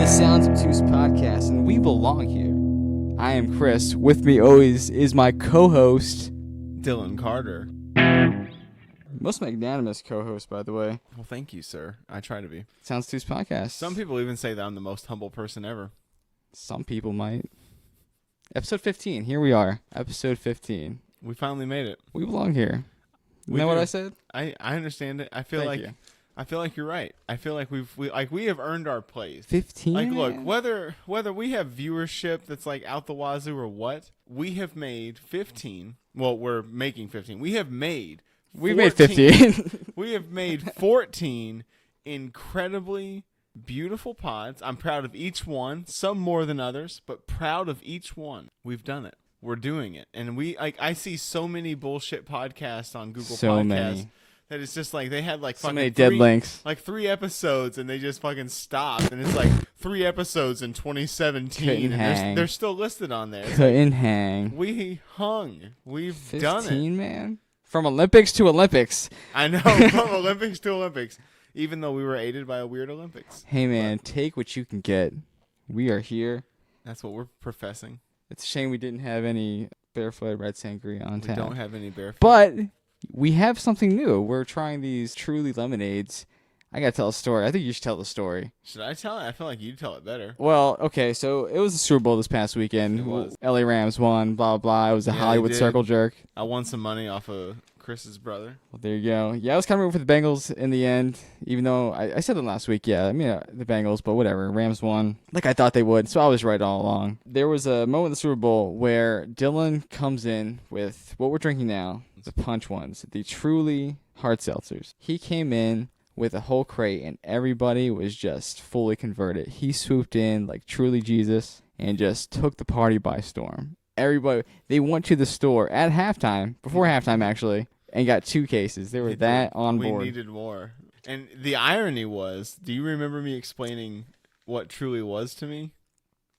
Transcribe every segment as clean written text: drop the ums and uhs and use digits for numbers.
Sounds Obtuse Podcast, and we belong here. I am Chris. With me always is my co-host, Dylan Carter. Most magnanimous co-host, by the way. Well, thank you, sir. I try to be. Sounds Obtuse Podcast. Some people even say that I'm the most humble person ever. Some people might. Episode 15. Here we are. Episode 15. We finally made it. We belong here. You know what I said? I understand it. I feel like you're right. I feel like we have earned our place. 15. Like, look, whether we have viewership that's like out the wazoo or what, we have made 15. Well, we're making 15. We have made 14, we made 15. We have made 14 incredibly beautiful pods. I'm proud of each one, some more than others, but proud of each one. We've done it. We're doing it. And I see so many bullshit podcasts on Google Podcasts. Many. That it's just like they had like So fucking many dead links. Like 3 episodes and they just fucking stopped. And it's like 3 episodes in 2017 and they're still listed on there. Couldn't hang. We hung. We've 15, done it. Man. From Olympics to Olympics. I know, from Olympics to Olympics. Even though we were aided by a weird Olympics. Hey, man, take what you can get. We are here. That's what we're professing. It's a shame we didn't have any barefoot red sangria on tap. We don't have any barefoot. But we have something new. We're trying these Truly lemonades. I got to tell a story. I think you should tell the story. Should I tell it? I feel like you tell it better. Well, okay, so it was the Super Bowl this past weekend. It was. LA Rams won, blah, blah. It was a Hollywood circle jerk. I won some money off of Chris's brother. Well, there you go. Yeah, I was kind of rooting for the Bengals in the end, even though I said them last week. Yeah, I mean, the Bengals, but whatever. Rams won like I thought they would, so I was right all along. There was a moment in the Super Bowl where Dylan comes in with what we're drinking now, the punch ones, the Truly hard seltzers. He came in with a whole crate, and everybody was just fully converted. He swooped in like truly Jesus and just took the party by storm. Everybody, they went to the store at halftime, before halftime actually, and got 2 cases. They were on board. We needed more. And the irony was, do you remember me explaining what Truly was to me?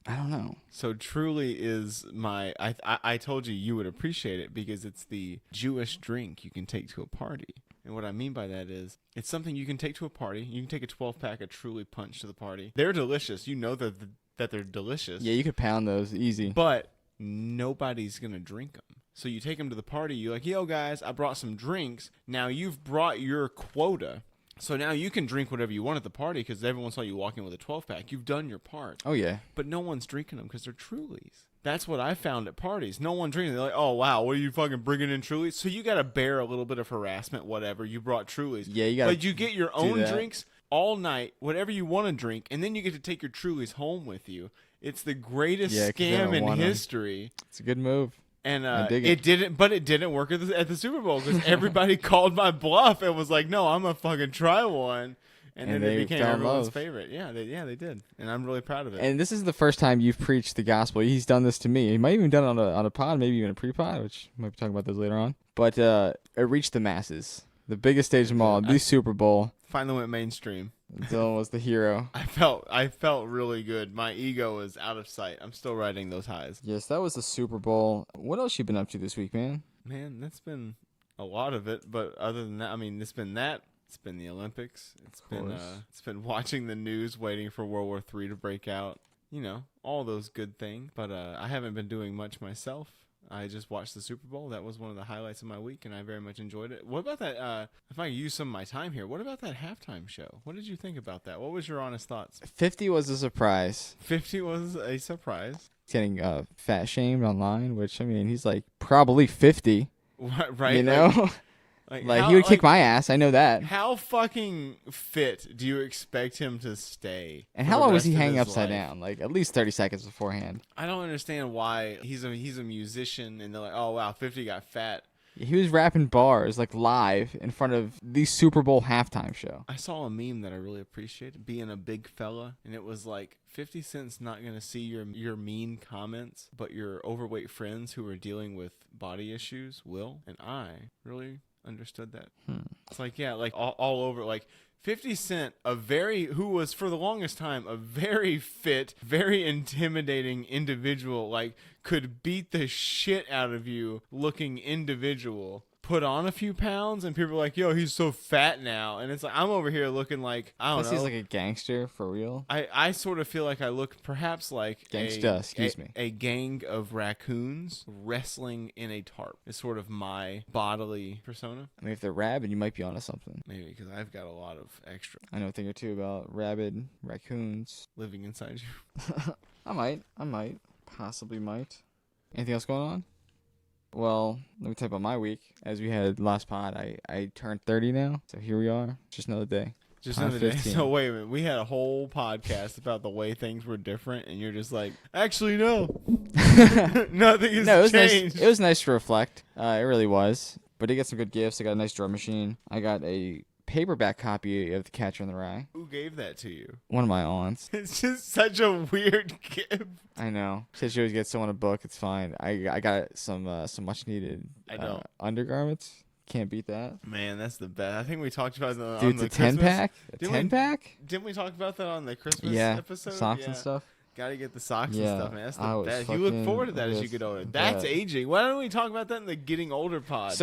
I don't know. So Truly is I told you would appreciate it because it's the Jewish drink you can take to a party. And what I mean by that is it's something you can take to a party. You can take a 12-pack of Truly Punch to the party. They're delicious. You know that they're delicious. Yeah, you could pound those easy. But nobody's going to drink them. So you take them to the party. You're like, yo, guys, I brought some drinks. Now you've brought your quota. So now you can drink whatever you want at the party because everyone saw you walk in with a 12-pack. You've done your part. Oh, yeah. But no one's drinking them because they're Trulies. That's what I found at parties. No one drinking. They're like, oh, wow, what are you fucking bringing in Trulies? So you got to bear a little bit of harassment, whatever. You brought Trulies. Yeah, you got to. But you get your own drinks all night, whatever you want to drink, and then you get to take your Trulies home with you. It's the greatest scam in history. It's a good move. And it didn't work at the Super Bowl because everybody called my bluff and was like, no, I'm going to fucking try one. And then it became everyone's favorite. Yeah, they did. And I'm really proud of it. And this is the first time you've preached the gospel. He's done this to me. He might have even done it on a pod, maybe even a pre-pod, which we might be talking about those later on. But it reached the masses. The biggest stage of them all, the Super Bowl. Finally went mainstream. Dylan was the hero. I felt really good. My ego was out of sight. I'm still riding those highs. Yes, that was the Super Bowl. What else you been up to this week, man? Man, that's been a lot of it. But other than that, I mean, it's been that. It's been the Olympics. It's been watching the news, waiting for World War III to break out. You know, all those good things. But I haven't been doing much myself. I just watched the Super Bowl. That was one of the highlights of my week, and I very much enjoyed it. What about that? If I use some of my time here, what about that halftime show? What did you think about that? What was your honest thoughts? 50 was a surprise. 50 was a surprise. He's getting fat shamed online, which, I mean, he's like probably 50. Right. You know? Like he would kick my ass. I know that. How fucking fit do you expect him to stay? And how long was he hanging upside down? Like at least 30 seconds beforehand. I don't understand why he's a musician and they're like, oh wow, 50 got fat. He was rapping bars like live in front of the Super Bowl halftime show. I saw a meme that I really appreciated, being a big fella, and it was like 50 Cent's not gonna see your mean comments, but your overweight friends who are dealing with body issues will. And I really understood that. It's like, yeah, like all over, like 50 Cent, who was for the longest time a very fit, very intimidating individual, like could beat the shit out of you looking individual, put on a few pounds, and people are like, "Yo, he's so fat now," and it's like I'm over here looking like I don't know. He's like a gangster for real. I sort of feel like I look perhaps like a gang of raccoons wrestling in a tarp. It's sort of my bodily persona. I mean, if they're rabid, you might be onto something. Maybe because I've got a lot of extra. I know a thing or two about rabid raccoons living inside you. I might, possibly might. Anything else going on? Well, let me tell you about my week. As we had last pod, I turned 30 now, so here we are. Just another day. Just another day. So wait a minute. We had a whole podcast about the way things were different, and you're just like, actually, no. Nothing has changed. Nice. It was nice to reflect. It really was. But I got some good gifts. I got a nice drum machine. I got a paperback copy of The Catcher in the Rye. Who gave that to you? One of my aunts. It's just such a weird gift. I know. Said she always gets someone a book. It's fine. I got some much needed undergarments. Can't beat that. Man, that's the best. I think we talked about that on the Christmas. Dude, it's a 10-pack? A 10-pack? Didn't we talk about that on the Christmas episode? Socks and stuff. Gotta get the socks and stuff, man. That's the best. You look forward to that as you get older. That's aging. Why don't we talk about that in the Getting Older pod?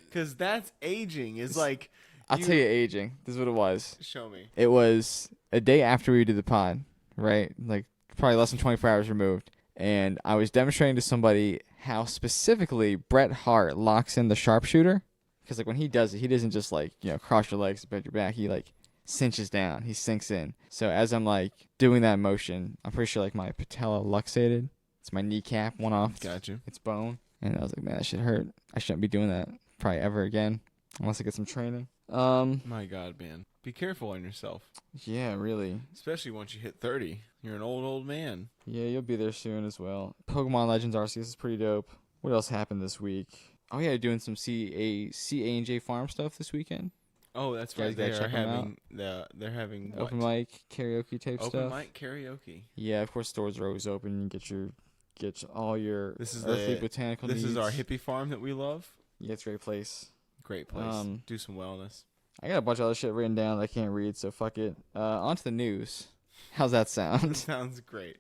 Because that's aging. Is like... I'll tell you aging. This is what it was. Show me. It was a day after we did the pod, right? Like probably less than 24 hours removed. And I was demonstrating to somebody how specifically Bret Hart locks in the sharpshooter. Because like when he does it, he doesn't just like, cross your legs, bend your back. He like cinches down. He sinks in. So as I'm like doing that motion, I'm pretty sure like my patella luxated. It's my kneecap, one off. Gotcha. It's bone. And I was like, man, that shit hurt. I shouldn't be doing that probably ever again. Unless I get some training. My God, man. Be careful on yourself. Yeah, really. Especially once you hit 30. You're an old man. Yeah, you'll be there soon as well. Pokemon Legends Arceus is pretty dope. What else happened this week? Oh yeah, doing some C&J farm stuff this weekend. Oh, that's right. They're having what? Open mic karaoke type stuff. Open mic karaoke. Yeah, of course stores are always open. You get all your earthly botanical needs. This is our hippie farm that we love. Yeah, it's a great place. Great place. Do some wellness. I got a bunch of other shit written down that I can't read, so fuck it. On to the news. How's that sound? Sounds great.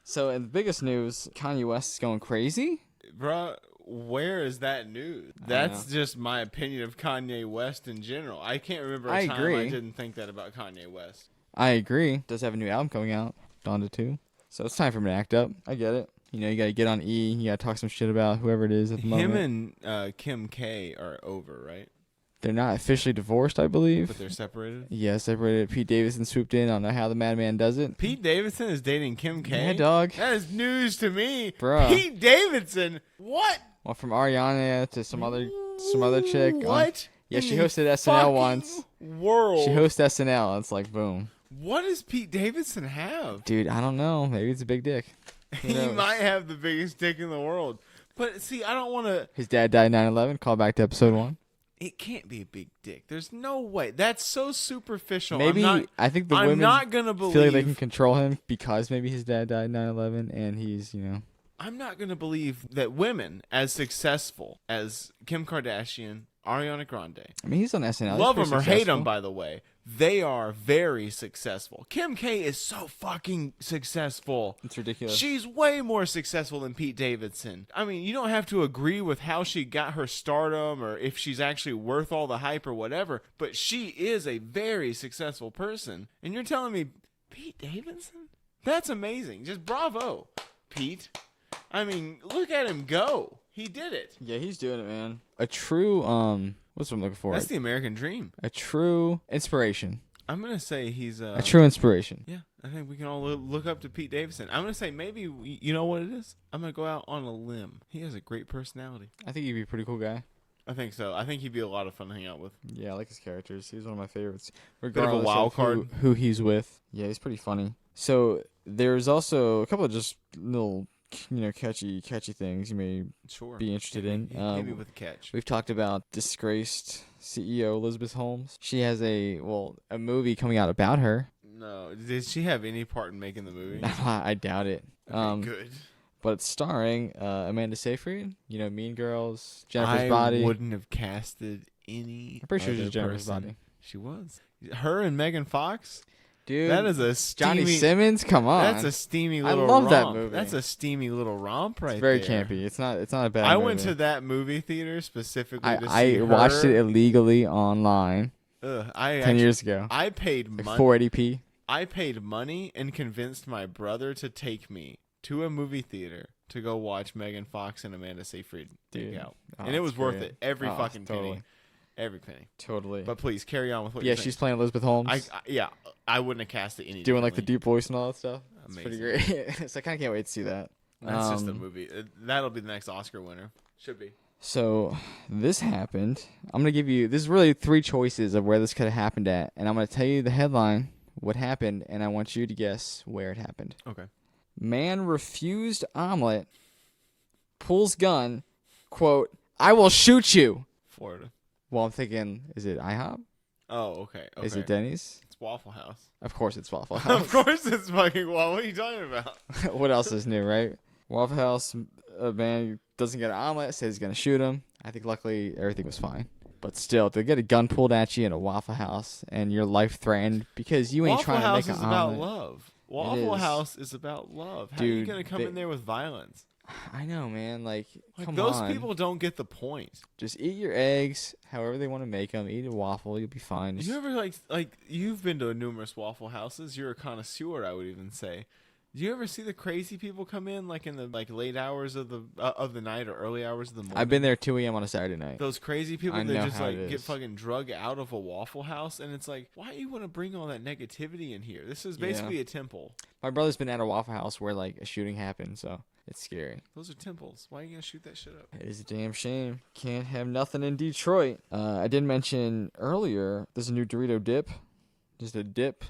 So, in the biggest news, Kanye West is going crazy. Bruh, where is that news? That's just my opinion of Kanye West in general. I can't remember a time I didn't think that about Kanye West. I agree. Does have a new album coming out, Donda 2. So, it's time for him to act up. I get it. You got to get on E. You got to talk some shit about whoever it is at the moment. Him and Kim K are over, right? They're not officially divorced, I believe. But they're separated? Yeah, separated. Pete Davidson swooped in. I don't know how the madman does it. Pete Davidson is dating Kim K? Yeah, dog. That is news to me. Bro. Pete Davidson? What? Well, from Ariana to some other chick. What? Yeah, she hosted SNL once. World. She hosted SNL, and it's like, boom. What does Pete Davidson have? Dude, I don't know. Maybe it's a big dick. He might have the biggest dick in the world. But, see, I don't want to... His dad died 9/11. Call back to episode 1. It can't be a big dick. There's no way. That's so superficial. Maybe I think the women not gonna believe, feel like they can control him because maybe his dad died 9/11 and he's, I'm not going to believe that women as successful as Kim Kardashian, Ariana Grande. I mean, he's on SNL. Love him or hate him, by the way. They are very successful. Kim K is so fucking successful. It's ridiculous. She's way more successful than Pete Davidson. I mean, you don't have to agree with how she got her stardom or if she's actually worth all the hype or whatever, but she is a very successful person. And you're telling me Pete Davidson? That's amazing. Just bravo, Pete. I mean, look at him go. He did it. Yeah, he's doing it, man. A true, what's what I'm looking for? That's the American dream. A true inspiration. I'm going to say he's a true inspiration. Yeah, I think we can all look up to Pete Davidson. I'm going to say maybe, you know what it is? I'm going to go out on a limb. He has a great personality. I think he'd be a pretty cool guy. I think so. I think he'd be a lot of fun to hang out with. Yeah, I like his characters. He's one of my favorites. Regardless bit of a wild card. Who he's with. Yeah, he's pretty funny. So there's also a couple of just little... catchy things you may be interested in. Maybe with a catch. We've talked about disgraced CEO Elizabeth Holmes. She has a movie coming out about her. No, did she have any part in making the movie? I doubt it. Okay, good. But it's starring Amanda Seyfried. Mean Girls, Jennifer's Body. I wouldn't have casted any. I'm pretty sure she's Jennifer's Body. She was. Her and Megan Fox. Dude, That is a steamy, Johnny Simmons. Come on, That's a steamy little. I love romp. that movie. That's a steamy little romp, right It's very there. campy. It's not a bad. I movie. went to that movie theater specifically to see I her. watched it illegally online 10 years ago. I paid Like money. 480p. I paid money and convinced my brother to take me to a movie theater to go watch Megan Fox and Amanda Seyfried make out, and it was worth it. Every fucking penny. Every penny. Totally. But please carry on with what Yeah, you're saying. she's playing Elizabeth Holmes. I wouldn't have cast it any doing like the differently. deep voice and all that stuff. It's Amazing. pretty great. So I kind of can't wait to see that. That's just a movie. That'll be the next Oscar winner. Should be. So this happened. I'm going to give you, this is really 3 choices of where this could have happened at. And I'm going to tell you the headline, what happened, and I want you to guess where it happened. Okay. Man refused omelet, pulls gun, quote, I will shoot you. Florida. Well, I'm thinking, is it IHOP? Oh, okay. Is it Denny's? It's Waffle House. Of course it's Waffle House. Of course it's fucking Waffle. What are you talking about? What else is new, right? Waffle House, a man doesn't get an omelet, says he's going to shoot him. I think luckily everything was fine. But still, to get a gun pulled at you in a Waffle House and your life threatened because you ain't trying to make an Waffle House is omelet. about love. Waffle House is about love. How are you Dude, going to come in there with violence? I know, man. Like come those on. people don't get the point. Just eat your eggs however they want to make them. Eat a waffle. You'll be fine. You ever like you've been to numerous Waffle Houses. You're a connoisseur, I would even say. Do you ever see the crazy people come in like in the late hours of the night or early hours of the morning? I've been there 2 a.m. on a Saturday night. Those crazy people I that know just how like it get is. fucking drug out of a Waffle House, and it's like, why do you want to bring all that negativity in here? This is basically a temple. My brother's been at a Waffle House where like a shooting happened, so it's scary. Those are temples. Why are you gonna shoot that shit up? It is a damn shame. Can't have nothing in Detroit. I did mention earlier there's a new Dorito dip. Just a dip.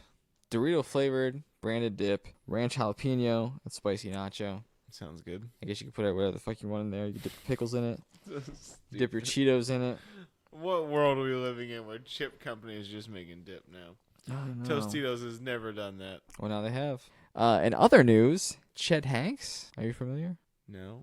Dorito flavored, branded dip. Ranch jalapeno and spicy nacho. Sounds good. I guess you can put it whatever the fuck you want in there. You can dip your pickles in it. Dip your Cheetos in it. What world are we living in where chip companies just making dip now? Tostitos has never done that. Well, now they have. In other news, Chet Hanks. Are you familiar? No.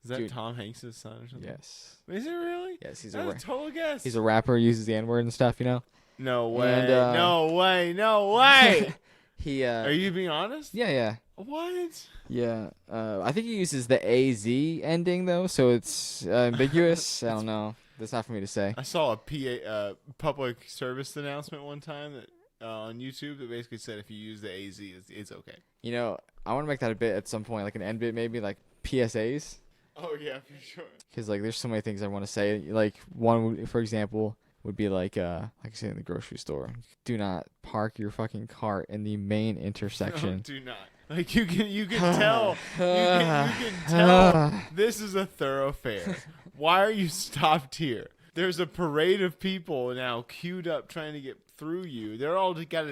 Is that Dude. Tom Hanks' son or something? Yes. Is it really? Yes, he's That's a total guess. he's a rapper. Uses the N-word and stuff. You know. No way. And, no way. No way. He. Are you being honest? Yeah. What? Yeah. I think he uses the AZ ending though, so it's ambiguous. I don't know. That's not for me to say. I saw a PA public service announcement one time that on YouTube that basically said if you use the AZ, it's okay. You know, I want to make that a bit at some point, like an end bit maybe, like PSAs. Oh yeah, for sure. Because like, there's so many things I want to say. Like one, for example, would be like I say in the grocery store, do not park your fucking cart in the main intersection. No, do not. Like you can tell you can tell this is a thoroughfare. Why are you stopped here? There's a parade of people now queued up trying to get through you. They all got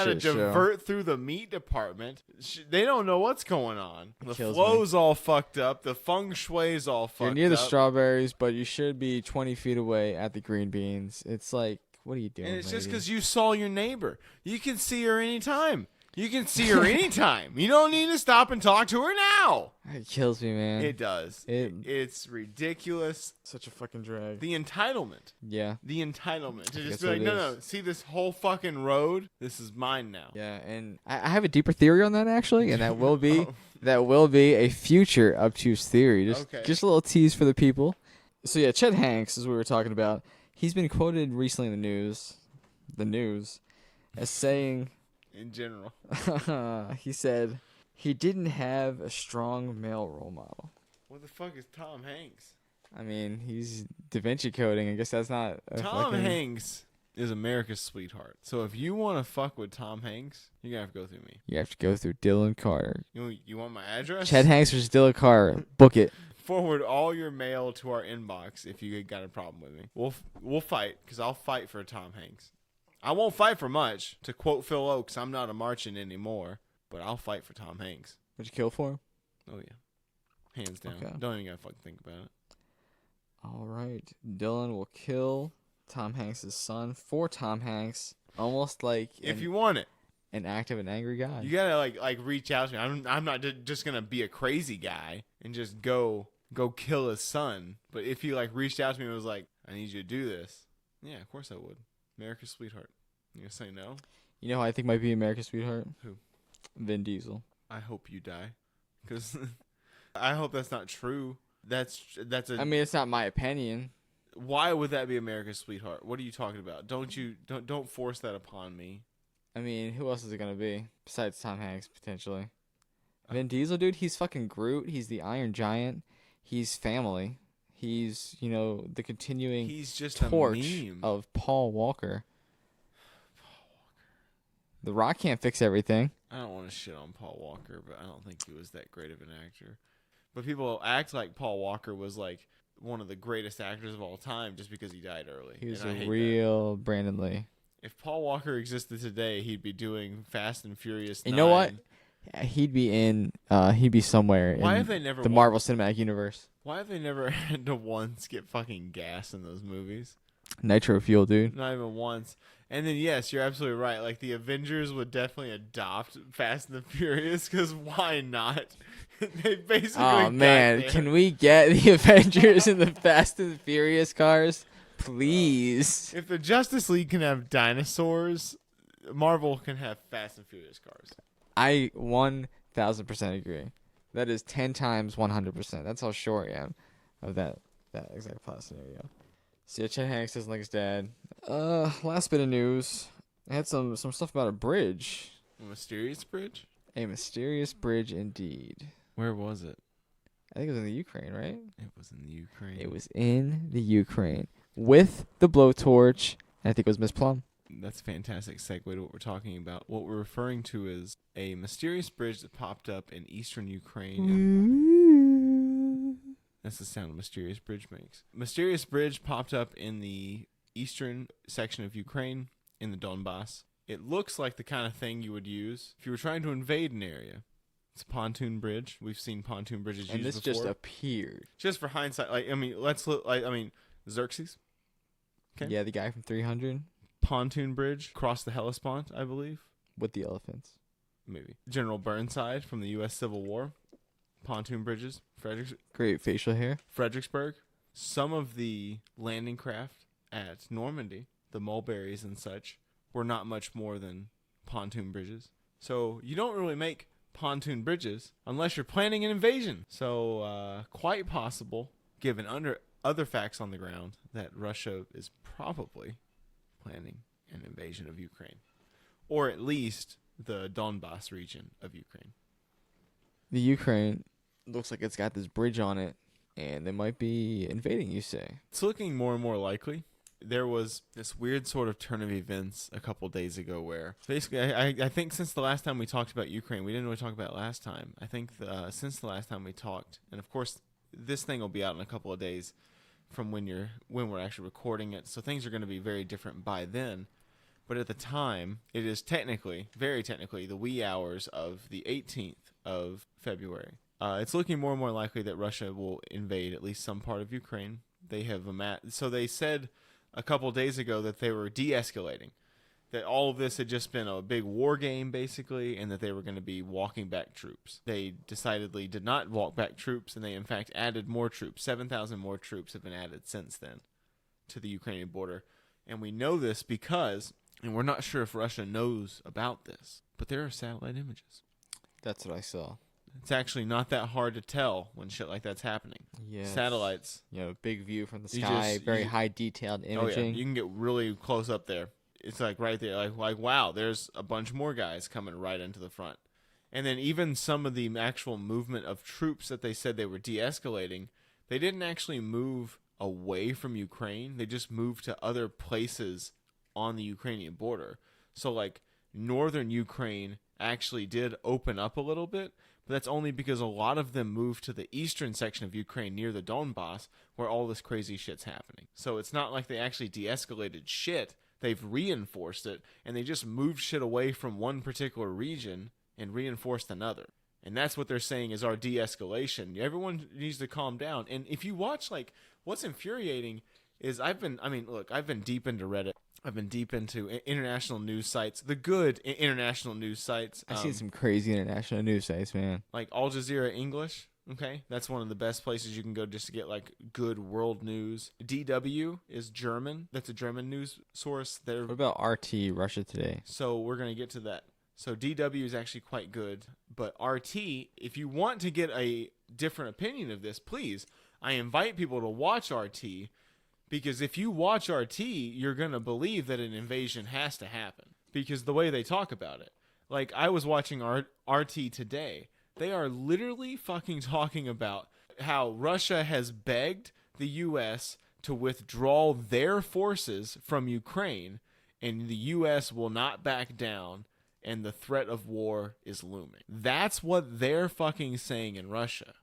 to divert through the meat department. They don't know what's going on. The flow's all fucked up. The feng shui's all fucked up. You're near the strawberries, but you should be 20 feet away at the green beans. It's like, what are you doing? And it's lady? just because you saw your neighbor. You can see her anytime. You can see her anytime. You don't need to stop and talk to her now. It kills me, man. It does. It's ridiculous. Such a fucking drag. The entitlement. Yeah. The entitlement to just That's be like, what it no, see this whole fucking road? This is mine now. Yeah, and I have a deeper theory on that actually, and that will be a future obtuse theory. Just a little tease for the people. So yeah, Chet Hanks is what we were talking about. He's been quoted recently in the news, as saying, in general, he said he didn't have a strong male role model. What the fuck is Tom Hanks? I mean, he's Da Vinci coding. I guess that's not Tom Hanks is America's sweetheart. So if you want to fuck with Tom Hanks, you're going to have to go through me. You have to go through Dylan Carter. You want my address? Chet Hanks versus Dylan Carter. Book it. Forward all your mail to our inbox if you got a problem with me. We'll fight, because I'll fight for Tom Hanks. I won't fight for much. To quote Phil Oakes, I'm not a marching anymore, but I'll fight for Tom Hanks. Would you kill for him? Oh, yeah. Hands down. Okay. Don't even gotta fucking think about it. All right. Dylan will kill Tom Hanks' son for Tom Hanks, almost like if you want it. An act of an angry guy. You gotta like reach out to me. I'm not just gonna be a crazy guy and just go kill his son. But if you like reached out to me and was like, I need you to do this, yeah, of course I would. America's sweetheart. You gonna say no? You know who I think might be America's sweetheart? Who? Vin Diesel. I hope you die, because I hope that's not true. That's a. I mean, it's not my opinion. Why would that be America's sweetheart? What are you talking about? Don't force that upon me. I mean, who else is it gonna be besides Tom Hanks potentially? Vin Diesel, dude. He's fucking Groot. He's the Iron Giant. He's family. He's the continuing He's just torch a meme. of Paul Walker. The Rock can't fix everything. I don't want to shit on Paul Walker, but I don't think he was that great of an actor. But people act like Paul Walker was like one of the greatest actors of all time just because he died early. He was and a real Brandon Lee. If Paul Walker existed today, he'd be doing Fast and Furious 9. You know what? He'd be somewhere Why in have they never the Marvel Cinematic Universe. Why have they never had to once get fucking gas in those movies? Nitro fuel, dude. Not even once. And then, yes, you're absolutely right. Like, the Avengers would definitely adopt Fast and the Furious, because why not? They basically Oh, man. Can we get the Avengers in the Fast and the Furious cars? Please. If the Justice League can have dinosaurs, Marvel can have Fast and Furious cars. I 1,000% agree. That is 10 times 100%. That's how sure I am of that exact plot scenario. So yeah, Chet Hanks doesn't like his dad. Last bit of news. I had some stuff about a bridge. A mysterious bridge? A mysterious bridge indeed. Where was it? I think it was in the Ukraine, right? It was in the Ukraine. It was in the Ukraine. With the blowtorch. I think it was Miss Plum. That's a fantastic segue to what we're talking about. What we're referring to is a mysterious bridge that popped up in eastern Ukraine. That's the sound a mysterious bridge makes. Mysterious bridge popped up in the eastern section of Ukraine in the Donbass. It looks like the kind of thing you would use if you were trying to invade an area. It's a pontoon bridge. We've seen pontoon bridges used before. And this just appeared. Just for hindsight, let's look. Xerxes. Okay. Yeah, the guy from 300. Pontoon bridge across the Hellespont, I believe. With the elephants. Maybe. General Burnside from the U.S. Civil War. Pontoon bridges. Great facial hair. Fredericksburg. Some of the landing craft at Normandy, the mulberries and such, were not much more than pontoon bridges. So you don't really make pontoon bridges unless you're planning an invasion. So quite possible, given other facts on the ground, that Russia is probably planning an invasion of Ukraine. Or at least the Donbass region of Ukraine. The Ukraine looks like it's got this bridge on it, and they might be invading, you say. It's looking more and more likely. There was this weird sort of turn of events a couple days ago where basically I think since the last time we talked about Ukraine, we didn't really talk about it last time. I think since the last time we talked, and of course this thing will be out in a couple of days from when we're actually recording it, so things are going to be very different by then. But at the time, it is very technically, the wee hours of the 18th of February. It's looking more and more likely that Russia will invade at least some part of Ukraine. They have so they said a couple days ago that they were de-escalating, that all of this had just been a big war game, basically, and that they were going to be walking back troops. They decidedly did not walk back troops, and they, in fact, added more troops. 7,000 more troops have been added since then to the Ukrainian border. And we know this because, and we're not sure if Russia knows about this, but there are satellite images. That's what I saw. It's actually not that hard to tell when shit like that's happening. Yes. Satellites. Big view from the sky, very high detailed imaging. Oh yeah, you can get really close up there. It's like right there, like wow, there's a bunch more guys coming right into the front. And then even some of the actual movement of troops that they said they were de-escalating, they didn't actually move away from Ukraine. They just moved to other places on the Ukrainian border. So like northern Ukraine actually did open up a little bit, but that's only because a lot of them moved to the eastern section of Ukraine near the Donbass where all this crazy shit's happening. So it's not like they actually de-escalated shit. They've reinforced it, and they just moved shit away from one particular region and reinforced another. And that's what they're saying is our de-escalation. Everyone needs to calm down. And if you watch, like, what's infuriating is I've been deep into Reddit. I've been deep into international news sites, the good international news sites. I've seen some crazy international news sites, man. Like Al Jazeera English. Okay, that's one of the best places you can go just to get like good world news. DW is German. That's a German news source. What about RT, Russia Today? So we're going to get to that. So DW is actually quite good, but RT, if you want to get a different opinion of this, please, I invite people to watch RT, because if you watch RT, you're going to believe that an invasion has to happen, because the way they talk about it. Like, I was watching RT today. They are literally fucking talking about how Russia has begged the U.S. to withdraw their forces from Ukraine, and the U.S. will not back down, and the threat of war is looming. That's what they're fucking saying in Russia.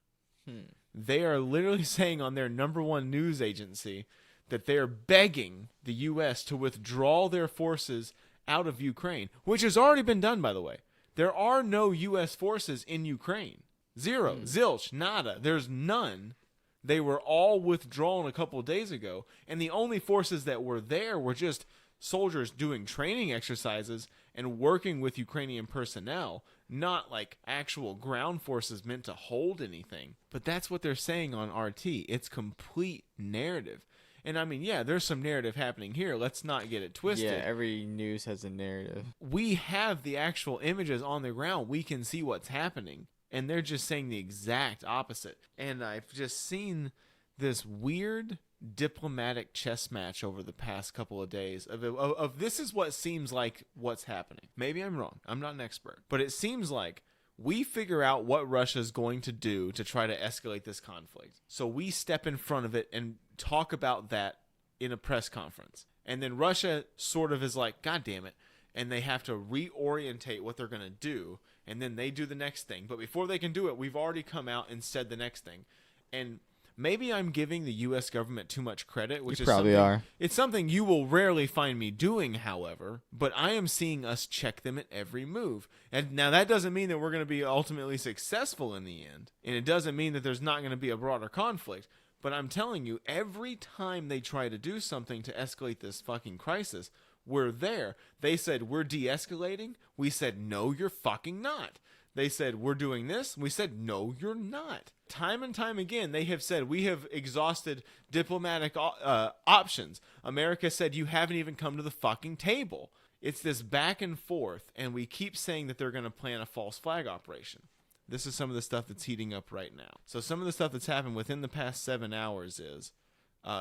They are literally saying on their number one news agency that they're begging the U.S. to withdraw their forces out of Ukraine, which has already been done, by the way. There are no U.S. forces in Ukraine. Zero. Zilch. Nada. There's none. They were all withdrawn a couple of days ago, and the only forces that were there were just soldiers doing training exercises and working with Ukrainian personnel, not like actual ground forces meant to hold anything. But that's what they're saying on RT. It's complete narrative. And I mean, yeah, there's some narrative happening here. Let's not get it twisted. Yeah, every news has a narrative. We have the actual images on the ground. We can see what's happening. And they're just saying the exact opposite. And I've just seen this weird diplomatic chess match over the past couple of days of this is what seems like what's happening. Maybe I'm wrong. I'm not an expert. But it seems like we figure out what Russia's going to do to try to escalate this conflict. So we step in front of it and talk about that in a press conference. And then Russia sort of is like, God damn it. And they have to reorientate what they're going to do. And then they do the next thing. But before they can do it, we've already come out and said the next thing. And maybe I'm giving the U.S. government too much credit, which You is probably are. It's something you will rarely find me doing, however, but I am seeing us check them at every move. And now that doesn't mean that we're going to be ultimately successful in the end, and it doesn't mean that there's not going to be a broader conflict, but I'm telling you, every time they try to do something to escalate this fucking crisis, we're there. They said, we're de-escalating. We said, no, you're fucking not. They said, we're doing this. We said, no, you're not. Time and time again, they have said, we have exhausted diplomatic options. America said, you haven't even come to the fucking table. It's this back and forth, and we keep saying that they're going to plan a false flag operation. This is some of the stuff that's heating up right now. So some of the stuff that's happened within the past 7 hours is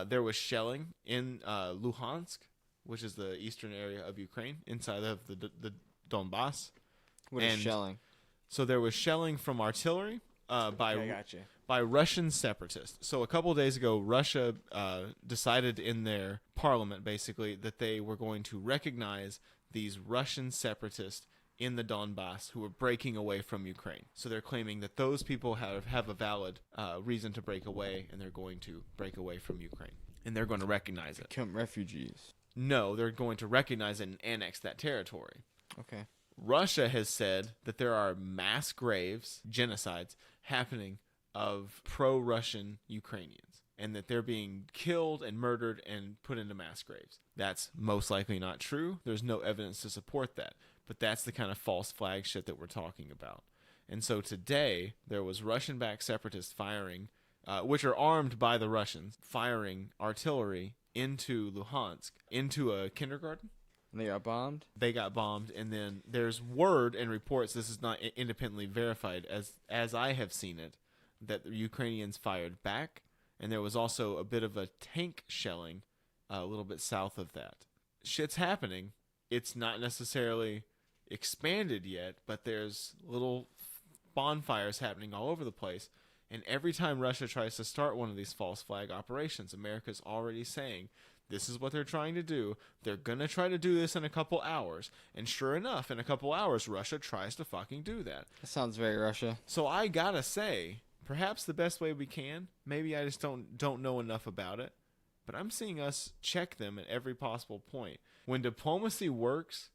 there was shelling in Luhansk, which is the eastern area of Ukraine, inside of the Donbass. What is shelling? So there was shelling from artillery by gotcha. by Russian separatists. So a couple of days ago, Russia decided in their parliament, basically, that they were going to recognize these Russian separatists in the Donbass who were breaking away from Ukraine. So they're claiming that those people have a valid reason to break away, and they're going to break away from Ukraine. And they're going to recognize it. Become refugees. No, they're going to recognize it and annex that territory. Okay. Russia has said that there are mass graves, genocides, happening of pro-Russian Ukrainians, and that they're being killed and murdered and put into mass graves. That's most likely not true. There's no evidence to support that. But that's the kind of false flag shit that we're talking about. And so today, there was Russian-backed separatists firing, which are armed by the Russians, firing artillery into Luhansk, into a kindergarten. They got bombed? They got bombed, and then there's word and reports, this is not independently verified, as I have seen it, that the Ukrainians fired back, and there was also a bit of a tank shelling a little bit south of that. Shit's happening. It's not necessarily expanded yet, but there's little bonfires happening all over the place, and every time Russia tries to start one of these false flag operations, America's already saying, this is what they're trying to do. They're going to try to do this in a couple hours. And sure enough, in a couple hours, Russia tries to fucking do that. That sounds very Russia. So I gotta say, perhaps the best way we can, maybe I just don't know enough about it, but I'm seeing us check them at every possible point. When diplomacy works,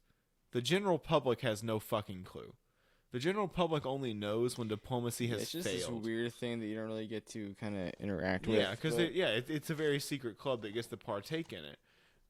the general public has no fucking clue. The general public only knows when diplomacy has failed. It's just this weird thing that you don't really get to kind of interact with. Yeah, because it's a very secret club that gets to partake in it.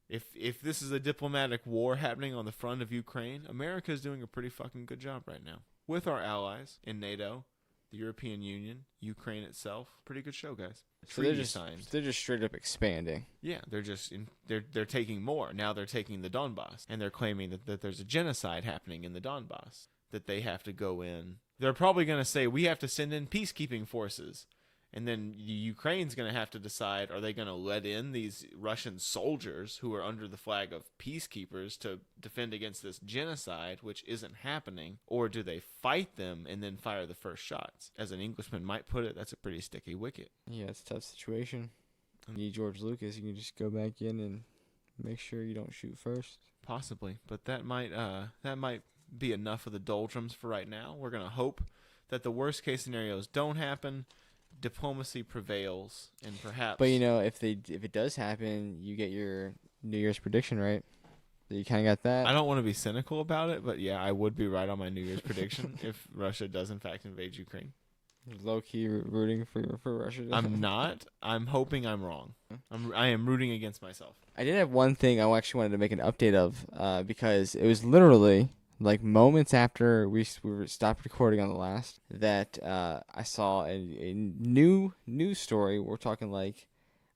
If this is a diplomatic war happening on the front of Ukraine, America is doing a pretty fucking good job right now with our allies in NATO, the European Union, Ukraine itself. Pretty good show, guys. So they're just straight up expanding. Yeah, they're taking more. Now they're taking the Donbass, and they're claiming that there's a genocide happening in the Donbass, that they have to go in. They're probably going to say, we have to send in peacekeeping forces. And then Ukraine's going to have to decide, are they going to let in these Russian soldiers who are under the flag of peacekeepers to defend against this genocide, which isn't happening? Or do they fight them and then fire the first shots? As an Englishman might put it, that's a pretty sticky wicket. Yeah, it's a tough situation. You need George Lucas. You can just go back in and make sure you don't shoot first. Possibly, but that might be enough of the doldrums for right now. We're going to hope that the worst case scenarios don't happen. Diplomacy prevails, and perhaps. But if it does happen, you get your New Year's prediction right. So you kind of got that. I don't want to be cynical about it, but yeah, I would be right on my New Year's prediction if Russia does in fact invade Ukraine. Low key rooting for Russia. I'm not. I'm hoping I'm wrong. I am rooting against myself. I did have one thing I actually wanted to make an update of because it was literally like moments after we stopped recording on the last that I saw a new news story. We're talking like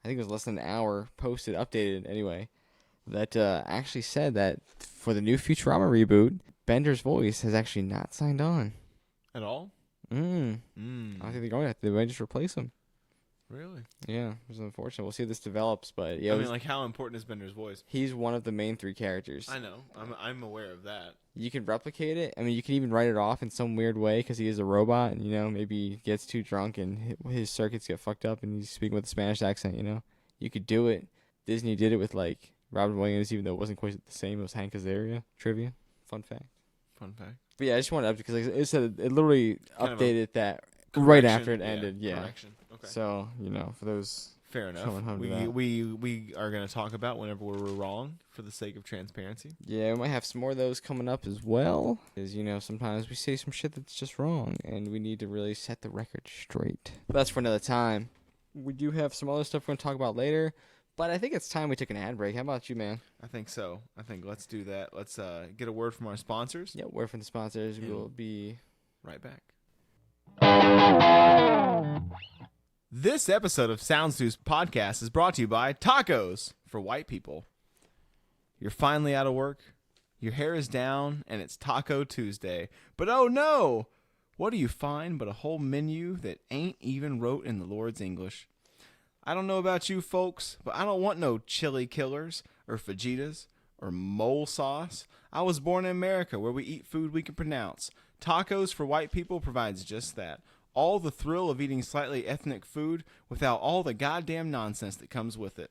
I think it was less than an hour posted, updated anyway, that actually said that for the new Futurama reboot, Bender's voice has actually not signed on. At all? I don't think they're going to. They might just replace him. Really? Yeah, it was unfortunate. We'll see how this develops, but yeah. I mean, like, how important is Bender's voice? He's one of the main three characters. I know. I'm aware of that. You can replicate it. I mean, you can even write it off in some weird way because he is a robot, and maybe he gets too drunk and his circuits get fucked up, and he's speaking with a Spanish accent. You could do it. Disney did it with like Robin Williams, even though it wasn't quite the same. It was Hank Azaria. Trivia, fun fact. But yeah, I just wanted to because like it said it literally kind updated that right after it ended. Yeah. Correction. Okay. So for those. Fair enough. We are going to talk about whenever we're wrong for the sake of transparency. Yeah, we might have some more of those coming up as well. Because, sometimes we say some shit that's just wrong. And we need to really set the record straight. But that's for another time. We do have some other stuff we're going to talk about later. But I think it's time we took an ad break. How about you, man? I think so. Let's do that. Let's get a word from our sponsors. Yeah, word from the sponsors. We'll be right back. This episode of Sounds Obtuse Podcast is brought to you by Tacos for White People. You're finally out of work, your hair is down, and it's Taco Tuesday. But oh no! What do you find but a whole menu that ain't even wrote in the Lord's English? I don't know about you folks, but I don't want no chili killers or fajitas or mole sauce. I was born in America where we eat food we can pronounce. Tacos for White People provides just that. All the thrill of eating slightly ethnic food without all the goddamn nonsense that comes with it.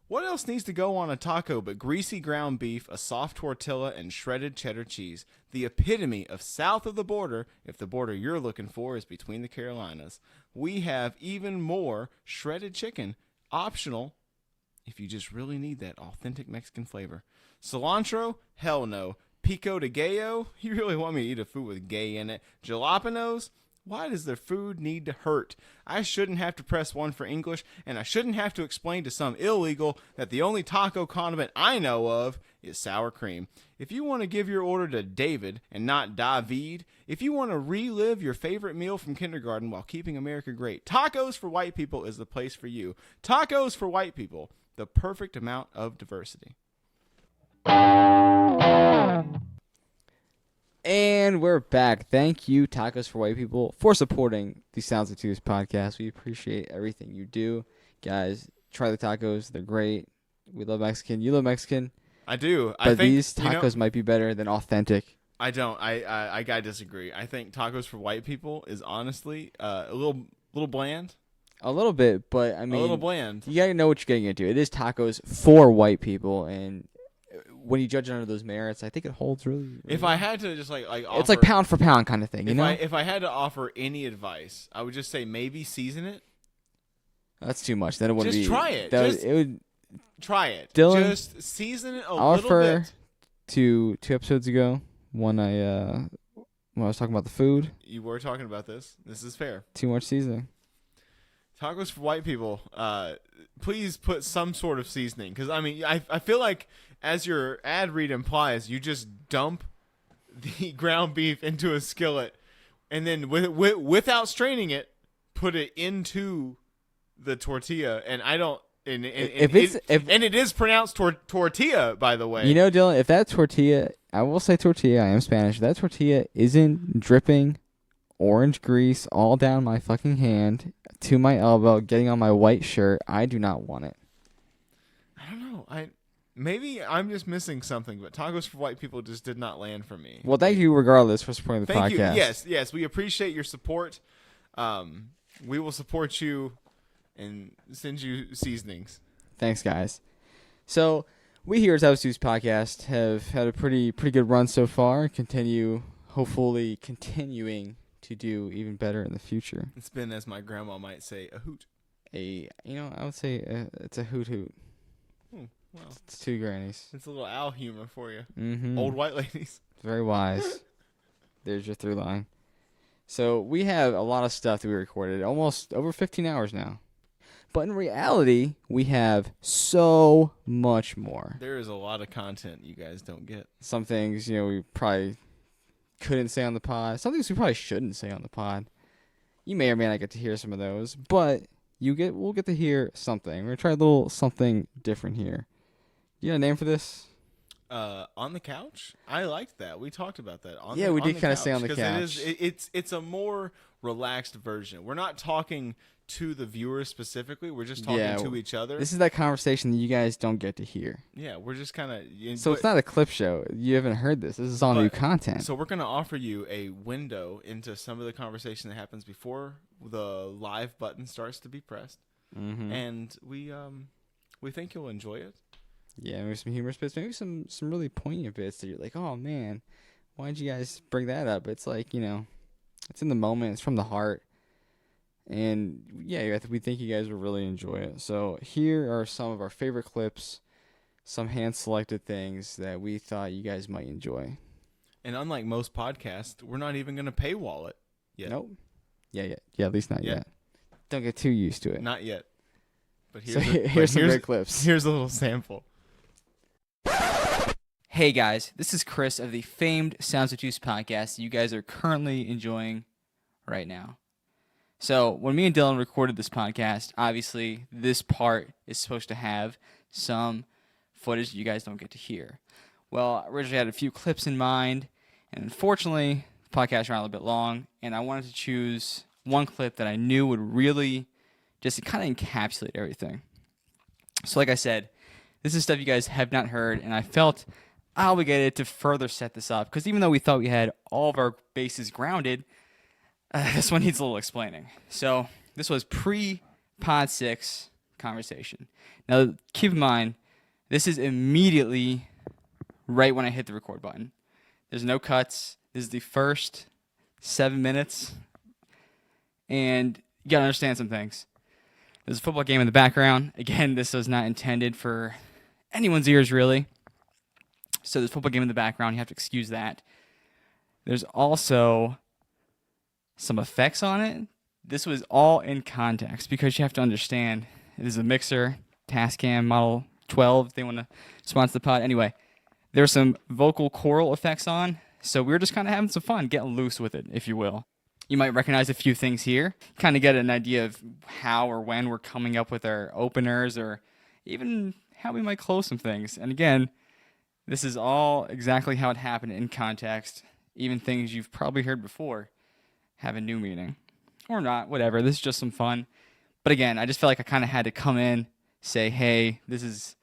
What else needs to go on a taco but greasy ground beef, a soft tortilla, and shredded cheddar cheese? The epitome of south of the border, if the border you're looking for is between the Carolinas. We have even more shredded chicken, optional if you just really need that authentic Mexican flavor. Cilantro? Hell no. Pico de gallo? You really want me to eat a food with gay in it? Jalapenos? Why does their food need to hurt? I shouldn't have to press 1 for English, and I shouldn't have to explain to some illegal that the only taco condiment I know of is sour cream. If you want to give your order to David and not David, if you want to relive your favorite meal from kindergarten while keeping America great, Tacos for White People is the place for you. Tacos for White People, the perfect amount of diversity. And we're back. Thank you, Tacos for White People, for supporting the Sounds Obtuse podcast. We appreciate everything you do. Guys, try the tacos. They're great. We love Mexican. You love Mexican. I do. But these tacos might be better than authentic. I don't. I gotta disagree. I think Tacos for White People is honestly a little bland. A little bit, but I mean, a little bland. You gotta know what you're getting into. It is tacos for white people, and when you judge it under those merits, I think it holds really. If I had to just like offer, it's like pound for pound kind of thing, you know. If I had to offer any advice, I would just say maybe season it. That's too much. Then it wouldn't just be. Try it. It would. Try it. Dylan, just season it a little bit. Two episodes ago, when I was talking about the food. You were talking about this. This is fair. Too much seasoning. Tacos for White People. Please put some sort of seasoning, because I mean, I feel like as your ad read implies, you just dump the ground beef into a skillet and then without straining it, put it into the tortilla. And I don't. And it is pronounced tortilla, by the way. You know, Dylan, if that tortilla, I will say tortilla, I am Spanish. If that tortilla isn't dripping orange grease all down my fucking hand to my elbow, getting on my white shirt, I do not want it. I don't know. Maybe I'm just missing something, but tacos for white people just did not land for me. Well, thank you regardless for supporting the podcast. Thank you. Yes, we appreciate your support. We will support you and send you seasonings. Thanks, guys. So we here at Sounds Obtuse Podcast have had a pretty good run so far. Hopefully continuing to do even better in the future. It's been, as my grandma might say, a hoot. I would say it's a hoot. Well, it's two grannies. It's a little owl humor for you. Mm-hmm. Old white ladies. Very wise. There's your through line. So we have a lot of stuff that we recorded, almost over 15 hours now. But in reality, we have so much more. There is a lot of content you guys don't get. Some things, we probably couldn't say on the pod. Some things we probably shouldn't say on the pod. You may or may not get to hear some of those, but we'll get to hear something. We're gonna try a little something different here. You got a name for this? On the couch? I liked that. We talked about that. We did kind of say on the couch. It's a more relaxed version. We're not talking to the viewers specifically. We're just talking to each other. This is that conversation that you guys don't get to hear. Yeah, we're just kind of... So it's not a clip show. You haven't heard this. This is all new content. So we're going to offer you a window into some of the conversation that happens before the live button starts to be pressed. Mm-hmm. And we think you'll enjoy it. Yeah, maybe some humorous bits, maybe some really poignant bits that you're like, oh man, why'd you guys bring that up? It's like, it's in the moment, it's from the heart. And yeah, we think you guys will really enjoy it. So here are some of our favorite clips, some hand-selected things that we thought you guys might enjoy. And unlike most podcasts, we're not even going to paywall it yet. Nope. Yeah, at least not yet. Don't get too used to it. Not yet. But here's some great clips. Here's a little sample. Hey guys, this is Chris of the famed Sounds Obtuse Podcast you guys are currently enjoying right now. So when me and Dylan recorded this podcast, obviously this part is supposed to have some footage you guys don't get to hear. Well, I originally had a few clips in mind, and unfortunately, the podcast ran a little bit long, and I wanted to choose one clip that I knew would really just kind of encapsulate everything. So like I said, this is stuff you guys have not heard, and I felt obligated to further set this up, because even though we thought we had all of our bases grounded, this one needs a little explaining. So this was pre-Pod 6 conversation. Now, keep in mind, this is immediately right when I hit the record button. There's no cuts. This is the first 7 minutes, and you got to understand some things. There's a football game in the background. Again, this was not intended for anyone's ears, really. So there's a football game in the background. You have to excuse that. There's also some effects on it. This was all in context because you have to understand it is a mixer, Tascam Model 12. They want to sponsor the pod. Anyway, there's some vocal choral effects on. So we were just kind of having some fun, getting loose with it, if you will. You might recognize a few things here. Kind of get an idea of how or when we're coming up with our openers or even how we might close some things. And again, this is all exactly how it happened in context. Even things you've probably heard before have a new meaning. Or not, whatever. This is just some fun. But again, I just felt like I kind of had to come in, say, hey, this is,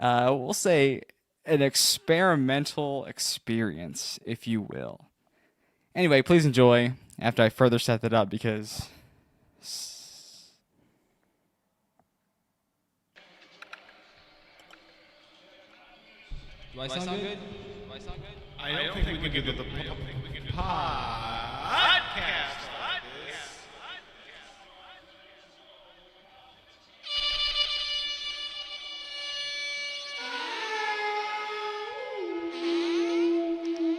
we'll say, an experimental experience, if you will. Anyway, please enjoy after I further set that up because... Do I sound good? I don't think we can do the podcast.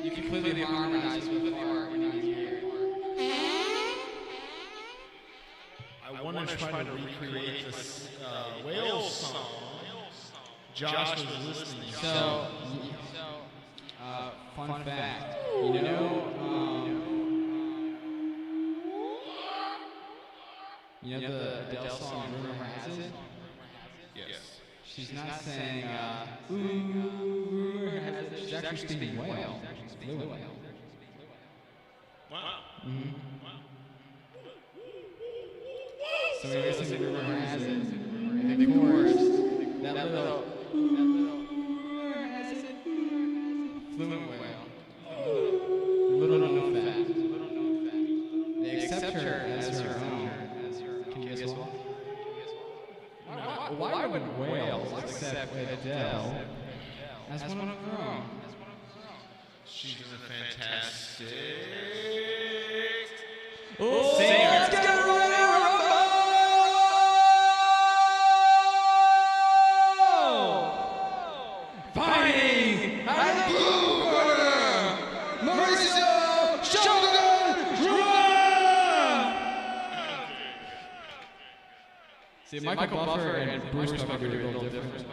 You completely harmonize with our here. I want to try to recreate this whale song. Josh was listening. So, fun fact, You know the Adele song "Rumor Has It"? Yes. She's not saying "Ooh, rumor has it." She's actually speaking whale. Fluent. Wow. Mm-hmm. So we listen to "Rumor Has It." In the chorus, that little "Rumor Has It," fluent whale. Little known fact. They accept her as her own. Can you guess why? Why would whales accept Adele as one of their own? She's a fantastic. Singer. Let's get ready to rumble! Fighting at the blue corner, Mauricio Shogun Run! See, Michael Buffer and Bruce Buffer do a little different.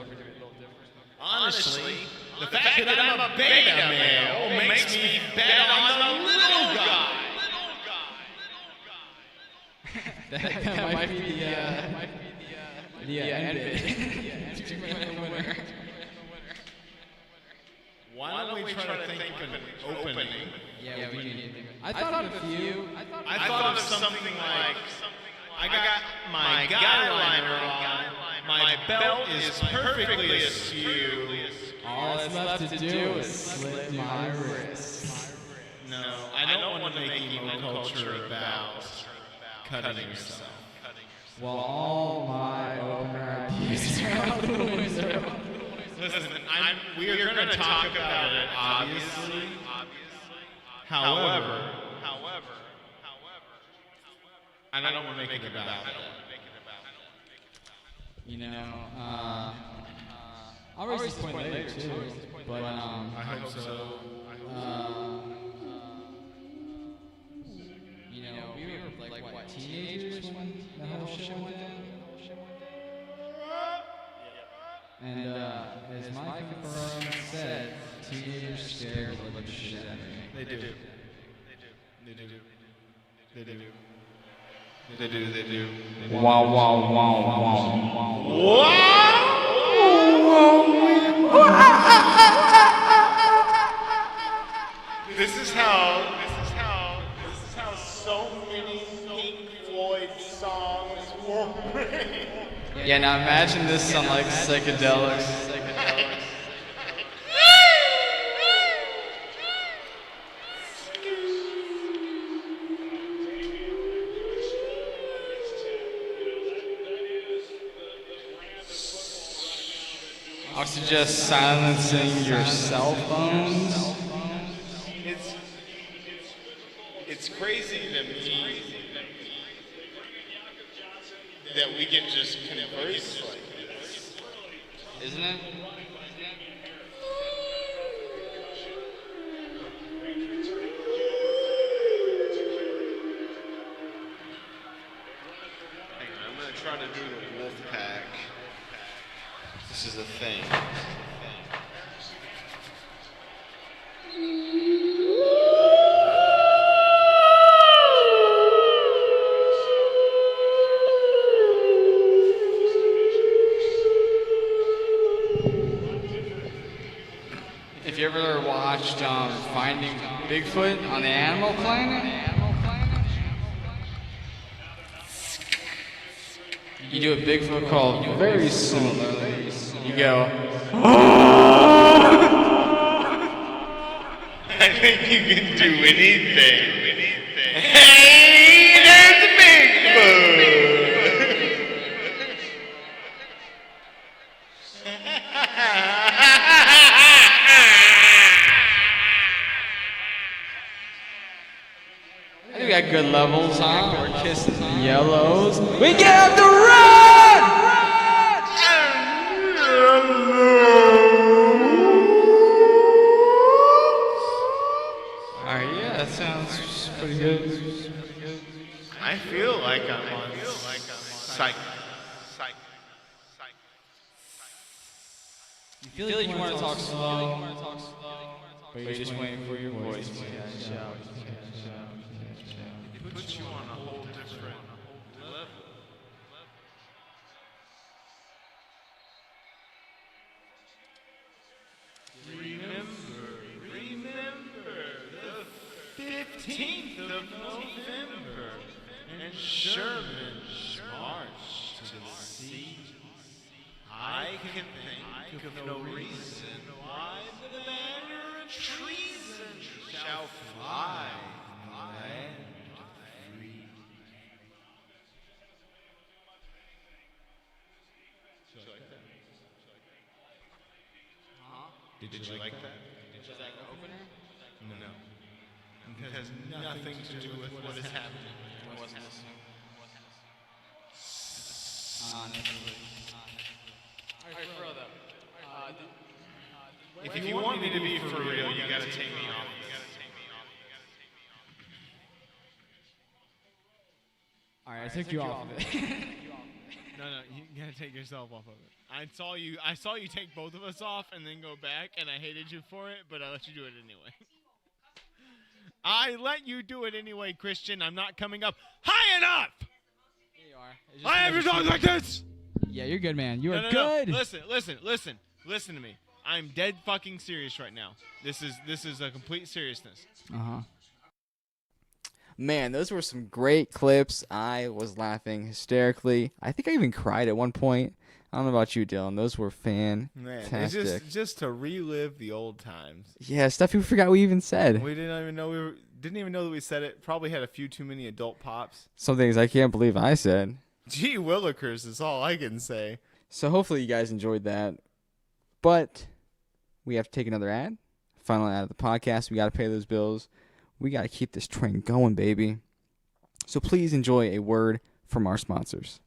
Honestly, the fact that I'm a beta male makes me bet on the little guy. That might be the end bit. Why don't we try to think of an opening? Yeah, we need. I thought of a few. I thought of something like, I got my guy liner on, my belt is perfectly askew. All that's left to do is slit my wrist. No, I don't want to make emo culture about cutting yourself. Well, all my opener ideas are out the window. Listen, we are going to talk about it, obviously. However, I don't want to make it about it. You know, I'll raise this point later too, but I hope so. you know, we were like what, teenagers when the whole shit went down? And as Mike and Ferrone said, teenagers scare the living shit out of me. They do. Wow, wow, wow, wow. This is how so many Pink Floyd songs were. Yeah, now imagine this on like psychedelics. I would suggest silencing your cell phones. It's crazy to me that we can just converse like this. Isn't it? Hang on, I'm gonna try to do the wolf pack. This is a thing. If you ever watched Finding Bigfoot on the Animal Planet, you do a Bigfoot call very similarly. You go, I think you can do anything. Hey, there's a Bigfoot! I think we got good levels, huh? We're kissing the yellows. We get to run! Alright, yeah, that sounds pretty good. I feel like I'm on psych. You feel like you want to talk slow, but you're just waiting for your voice to catch up. It puts you on a whole different level. 15th of November, and Sherman marched to the sea. I can think of no reason why the banner of treason shall fly in the land free. Did you like that? Was that an opener? No. It has nothing to do with what is happening. Honestly. Alright, for real though. If you want me to be for real, you gotta take me off. Alright, I took you off of it. No, you gotta take yourself off of it. I saw you take both of us off and then go back, and I hated you for it, but I let you do it anyway. I let you do it anyway, Christian. I'm not coming up high enough. Here you are. I have to talk like this. Yeah, you're good, man. You are No. good. Listen to me. I'm dead fucking serious right now. This is a complete seriousness. Man, those were some great clips. I was laughing hysterically. I think I even cried at one point. I don't know about you, Dylan. Those were fantastic. Man, it's just to relive the old times. Yeah, stuff you forgot we even said. We didn't even know that we said it. Probably had a few too many adult pops. Some things I can't believe I said. Gee willikers is all I can say. So hopefully you guys enjoyed that. But we have to take another ad. Final ad of the podcast. We got to pay those bills. We got to keep this train going, baby. So please enjoy a word from our sponsors.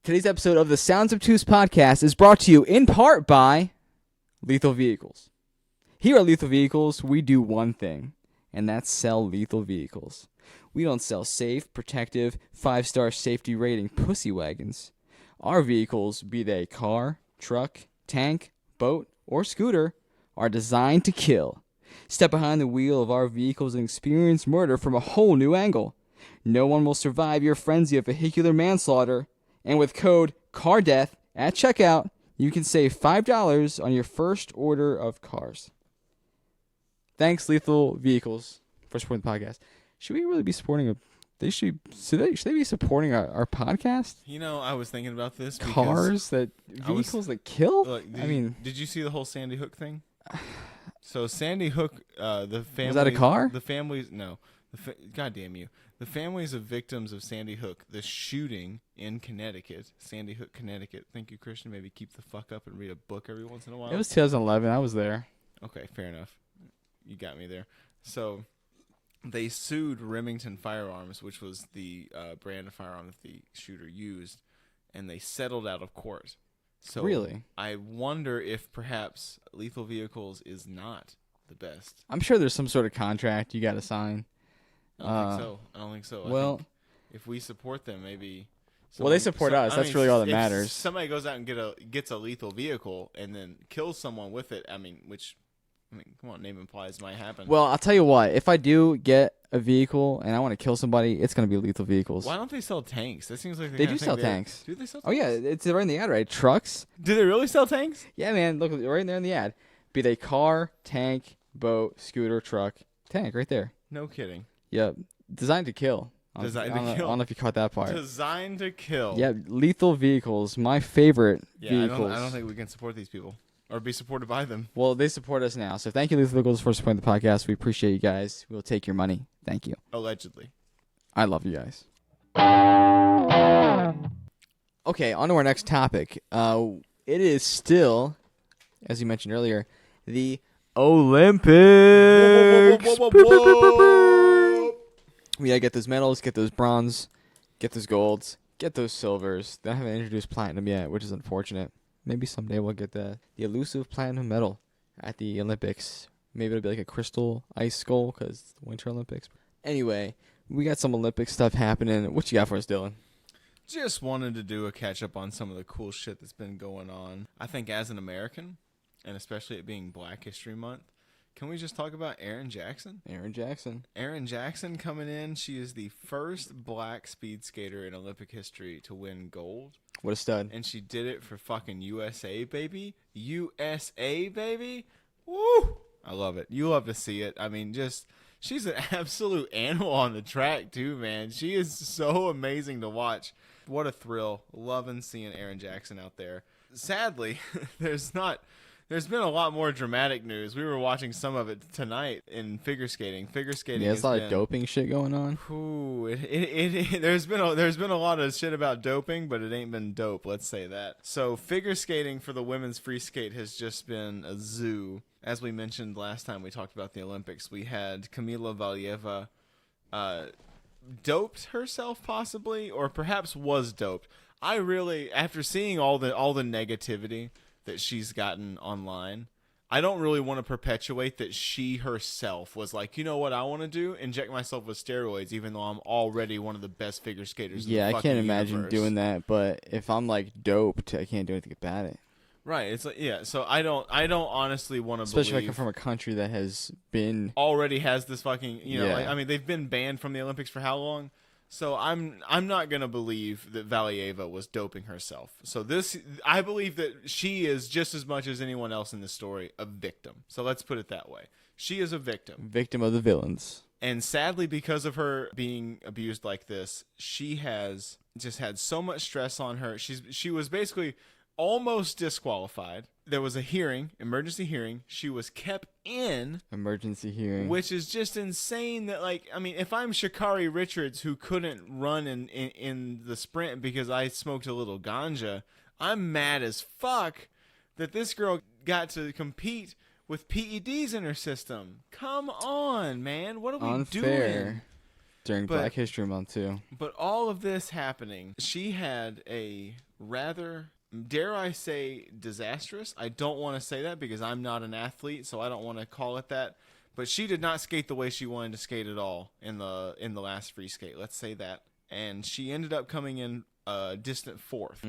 Today's episode of the Sounds Obtuse Podcast is brought to you in part by Lethal Vehicles. Here at Lethal Vehicles, we do one thing, and that's sell lethal vehicles. We don't sell safe, protective, 5-star safety rating pussy wagons. Our vehicles, be they car, truck, tank, boat, or scooter, are designed to kill. Step behind the wheel of our vehicles and experience murder from a whole new angle. No one will survive your frenzy of vehicular manslaughter. And with code CARDEATH at checkout, you can save $5 on your first order of cars. Thanks, Lethal Vehicles, for supporting the podcast. Should we really be supporting should they be supporting our podcast? You know, I was thinking about this. Vehicles that kill? Look, did you see the whole Sandy Hook thing? So Sandy Hook, the family. Was that a car? The families, no. God damn you. The families of victims of Sandy Hook, the shooting in Connecticut, Sandy Hook, Connecticut. Thank you, Christian. Maybe keep the fuck up and read a book every once in a while. It was 2011. I was there. Okay, fair enough. You got me there. So they sued Remington Firearms, which was the brand of firearm that the shooter used, and they settled out of court. So really? I wonder if perhaps Lethal Vehicles is not the best. I'm sure there's some sort of contract you got to sign. I don't think so. Well, I think if we support them, maybe. They support us. That's really all that matters. If somebody goes out and gets a lethal vehicle and then kills someone with it, come on, name implies might happen. Well, I'll tell you what. If I do get a vehicle and I want to kill somebody, it's going to be Lethal Vehicles. Why don't they sell tanks? That seems like they do sell tanks. Do they sell tanks? Oh, yeah. It's right in the ad, right? Trucks. Do they really sell tanks? Yeah, man. Look, right there in the ad. Be they car, tank, boat, scooter, truck, tank, right there. No kidding. Yep. Designed to kill. Designed to kill. I don't know if you caught that part. Designed to kill. Yeah, Lethal Vehicles, my favorite vehicles. I don't think we can support these people or be supported by them. Well, they support us now. So thank you, Lethal Vehicles, for supporting the podcast. We appreciate you guys. We'll take your money. Thank you. Allegedly. I love you guys. Okay, on to our next topic. It is still, as you mentioned earlier, the Olympics. We gotta get those medals, get those bronze, get those golds, get those silvers. They haven't introduced platinum yet, which is unfortunate. Maybe someday we'll get the elusive platinum medal at the Olympics. Maybe it'll be like a crystal ice skull because it's the Winter Olympics. Anyway, we got some Olympic stuff happening. What you got for us, Dylan? Just wanted to do a catch up on some of the cool shit that's been going on. I think as an American, and especially it being Black History Month, can we just talk about Erin Jackson? Erin Jackson coming in. She is the first black speed skater in Olympic history to win gold. What a stud. And she did it for fucking USA, baby. USA, baby. Woo! I love it. You love to see it. I mean, just she's an absolute animal on the track too, man. She is so amazing to watch. What a thrill. Loving seeing Erin Jackson out there. Sadly, there's been a lot more dramatic news. We were watching some of it tonight in figure skating. Figure skating. Yeah, there's a lot of doping shit going on. Ooh, there's been a lot of shit about doping, but it ain't been dope. Let's say that. So figure skating for the women's free skate has just been a zoo. As we mentioned last time we talked about the Olympics, we had Kamila Valieva doped herself possibly, or perhaps was doped. I really, after seeing all the negativity that she's gotten online, I don't really want to perpetuate that she herself was like, you know what I want to do? Inject myself with steroids, even though I'm already one of the best figure skaters in the fucking I can't imagine universe. doing that, but if I'm like doped, I can't do anything about it. Right. It's like, yeah. So I don't honestly want to Especially if I believe come from a country that has been already has this fucking, Yeah. like, I mean, they've been banned from the Olympics for how long? So I'm not gonna believe that Valieva was doping herself. So I believe that she is, just as much as anyone else in this story, a victim. So let's put it that way. She is a victim of the villains. and sadly, because of her being abused like this, she has just had so much stress on her. She was basically almost disqualified. There was a hearing, emergency hearing. She was kept in. Emergency hearing. Which is just insane that, like, I mean, if I'm Sha'Carri Richards, who couldn't run in the sprint because I smoked a little ganja, I'm mad as fuck that this girl got to compete with PEDs in her system. Come on, man. What are we Unfair. doing? During Black History Month, too. But all of this happening, she had a rather, dare I say, disastrous. I don't want to say that because I'm not an athlete, so I don't want to call it that. But she did not skate the way she wanted to skate at all in the last free skate. Let's say that. And she ended up coming in distant fourth.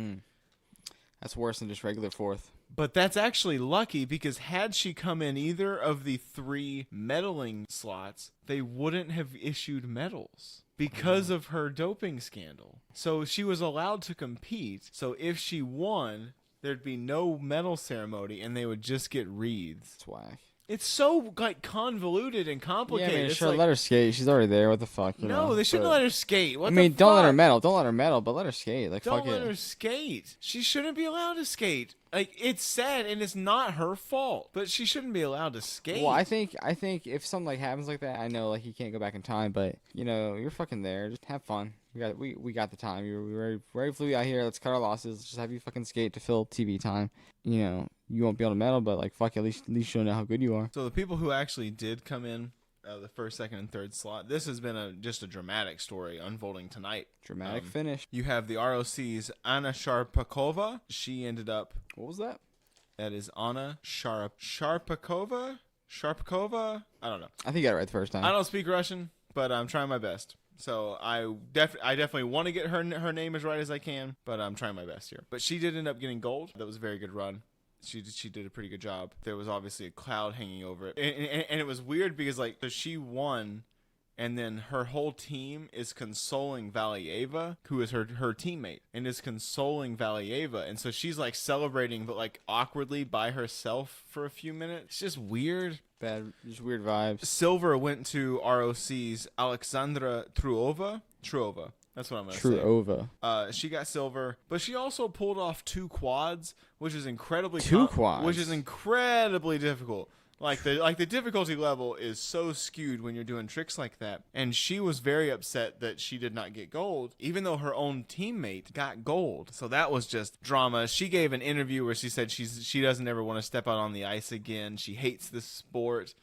That's worse than just regular fourth. But that's actually lucky because had she come in either of the 3 medaling slots, they wouldn't have issued medals because of her doping scandal. So she was allowed to compete. So if she won, there'd be no medal ceremony and they would just get wreaths. That's whack. It's so, like, convoluted and complicated. Yeah, I mean, It's sure, like, let her skate. She's already there. What the fuck? You know? no, they shouldn't But- let her skate. What I mean, the don't let her fuck? medal. Don't let her medal, but let her skate. Like, Don't fuck let it. her skate. She shouldn't be allowed to skate. Like, it's sad and it's not her fault, but she shouldn't be allowed to skate. Well, I think if something like happens like that, I know like you can't go back in time, but you know you're fucking there. Just have fun. We got the time. We're ready to flew out here. Let's cut our losses. Just have you fucking skate to fill TV time. You know you won't be able to medal, but like fuck, at least you'll know how good you are. So the people who actually did come in the first, second, and third slot, this has been just a dramatic story unfolding tonight. Dramatic finish. You have the ROC's Anna Sharapakova. She ended up. What was that? That is Anna Sharapakova. Sharapakova. I don't know. I think you got it right the first time. I don't speak Russian, but I'm trying my best. So I definitely want to get her name as right as I can, but I'm trying my best here. But she did end up getting gold. That was a very good run. She did a pretty good job. There was obviously a cloud hanging over it, and it was weird because like so she won, and then her whole team is consoling Valieva, who is her teammate, and is consoling Valieva, and so she's like celebrating, but like awkwardly by herself for a few minutes. It's just weird. Bad, just weird vibes. Silver went to ROC's Alexandra Truova. That's what I'm going to say. Truova. She got silver, but she also pulled off 2 quads, which is incredibly quads? which is incredibly difficult. Like the difficulty level is so skewed when you're doing tricks like that. And she was very upset that she did not get gold, even though her own teammate got gold. So that was just drama. She gave an interview where she said she doesn't ever want to step out on the ice again. She hates this sport.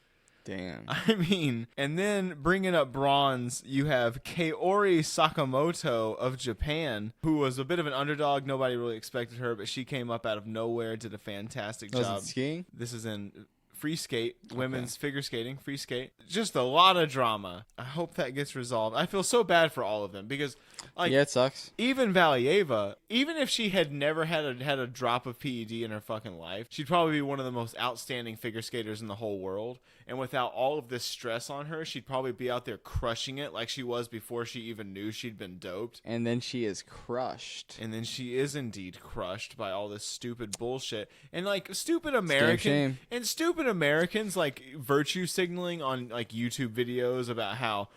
Damn. I mean, and then bringing up bronze, you have Kaori Sakamoto of Japan, who was a bit of an underdog. Nobody really expected her, but she came up out of nowhere, did a fantastic Was job. it skiing? This is in free skate, women's figure skating, free skate. Just a lot of drama. I hope that gets resolved. I feel so bad for all of them because, like, Yeah, it sucks. even Valieva, even if she had never had a drop of PED in her fucking life, she'd probably be one of the most outstanding figure skaters in the whole world. And without all of this stress on her, she'd probably be out there crushing it like she was before she even knew she'd been doped. And then she is crushed. And then she is indeed crushed by all this stupid bullshit. And like stupid Damn American shame. and stupid Americans like virtue signaling on like YouTube videos about how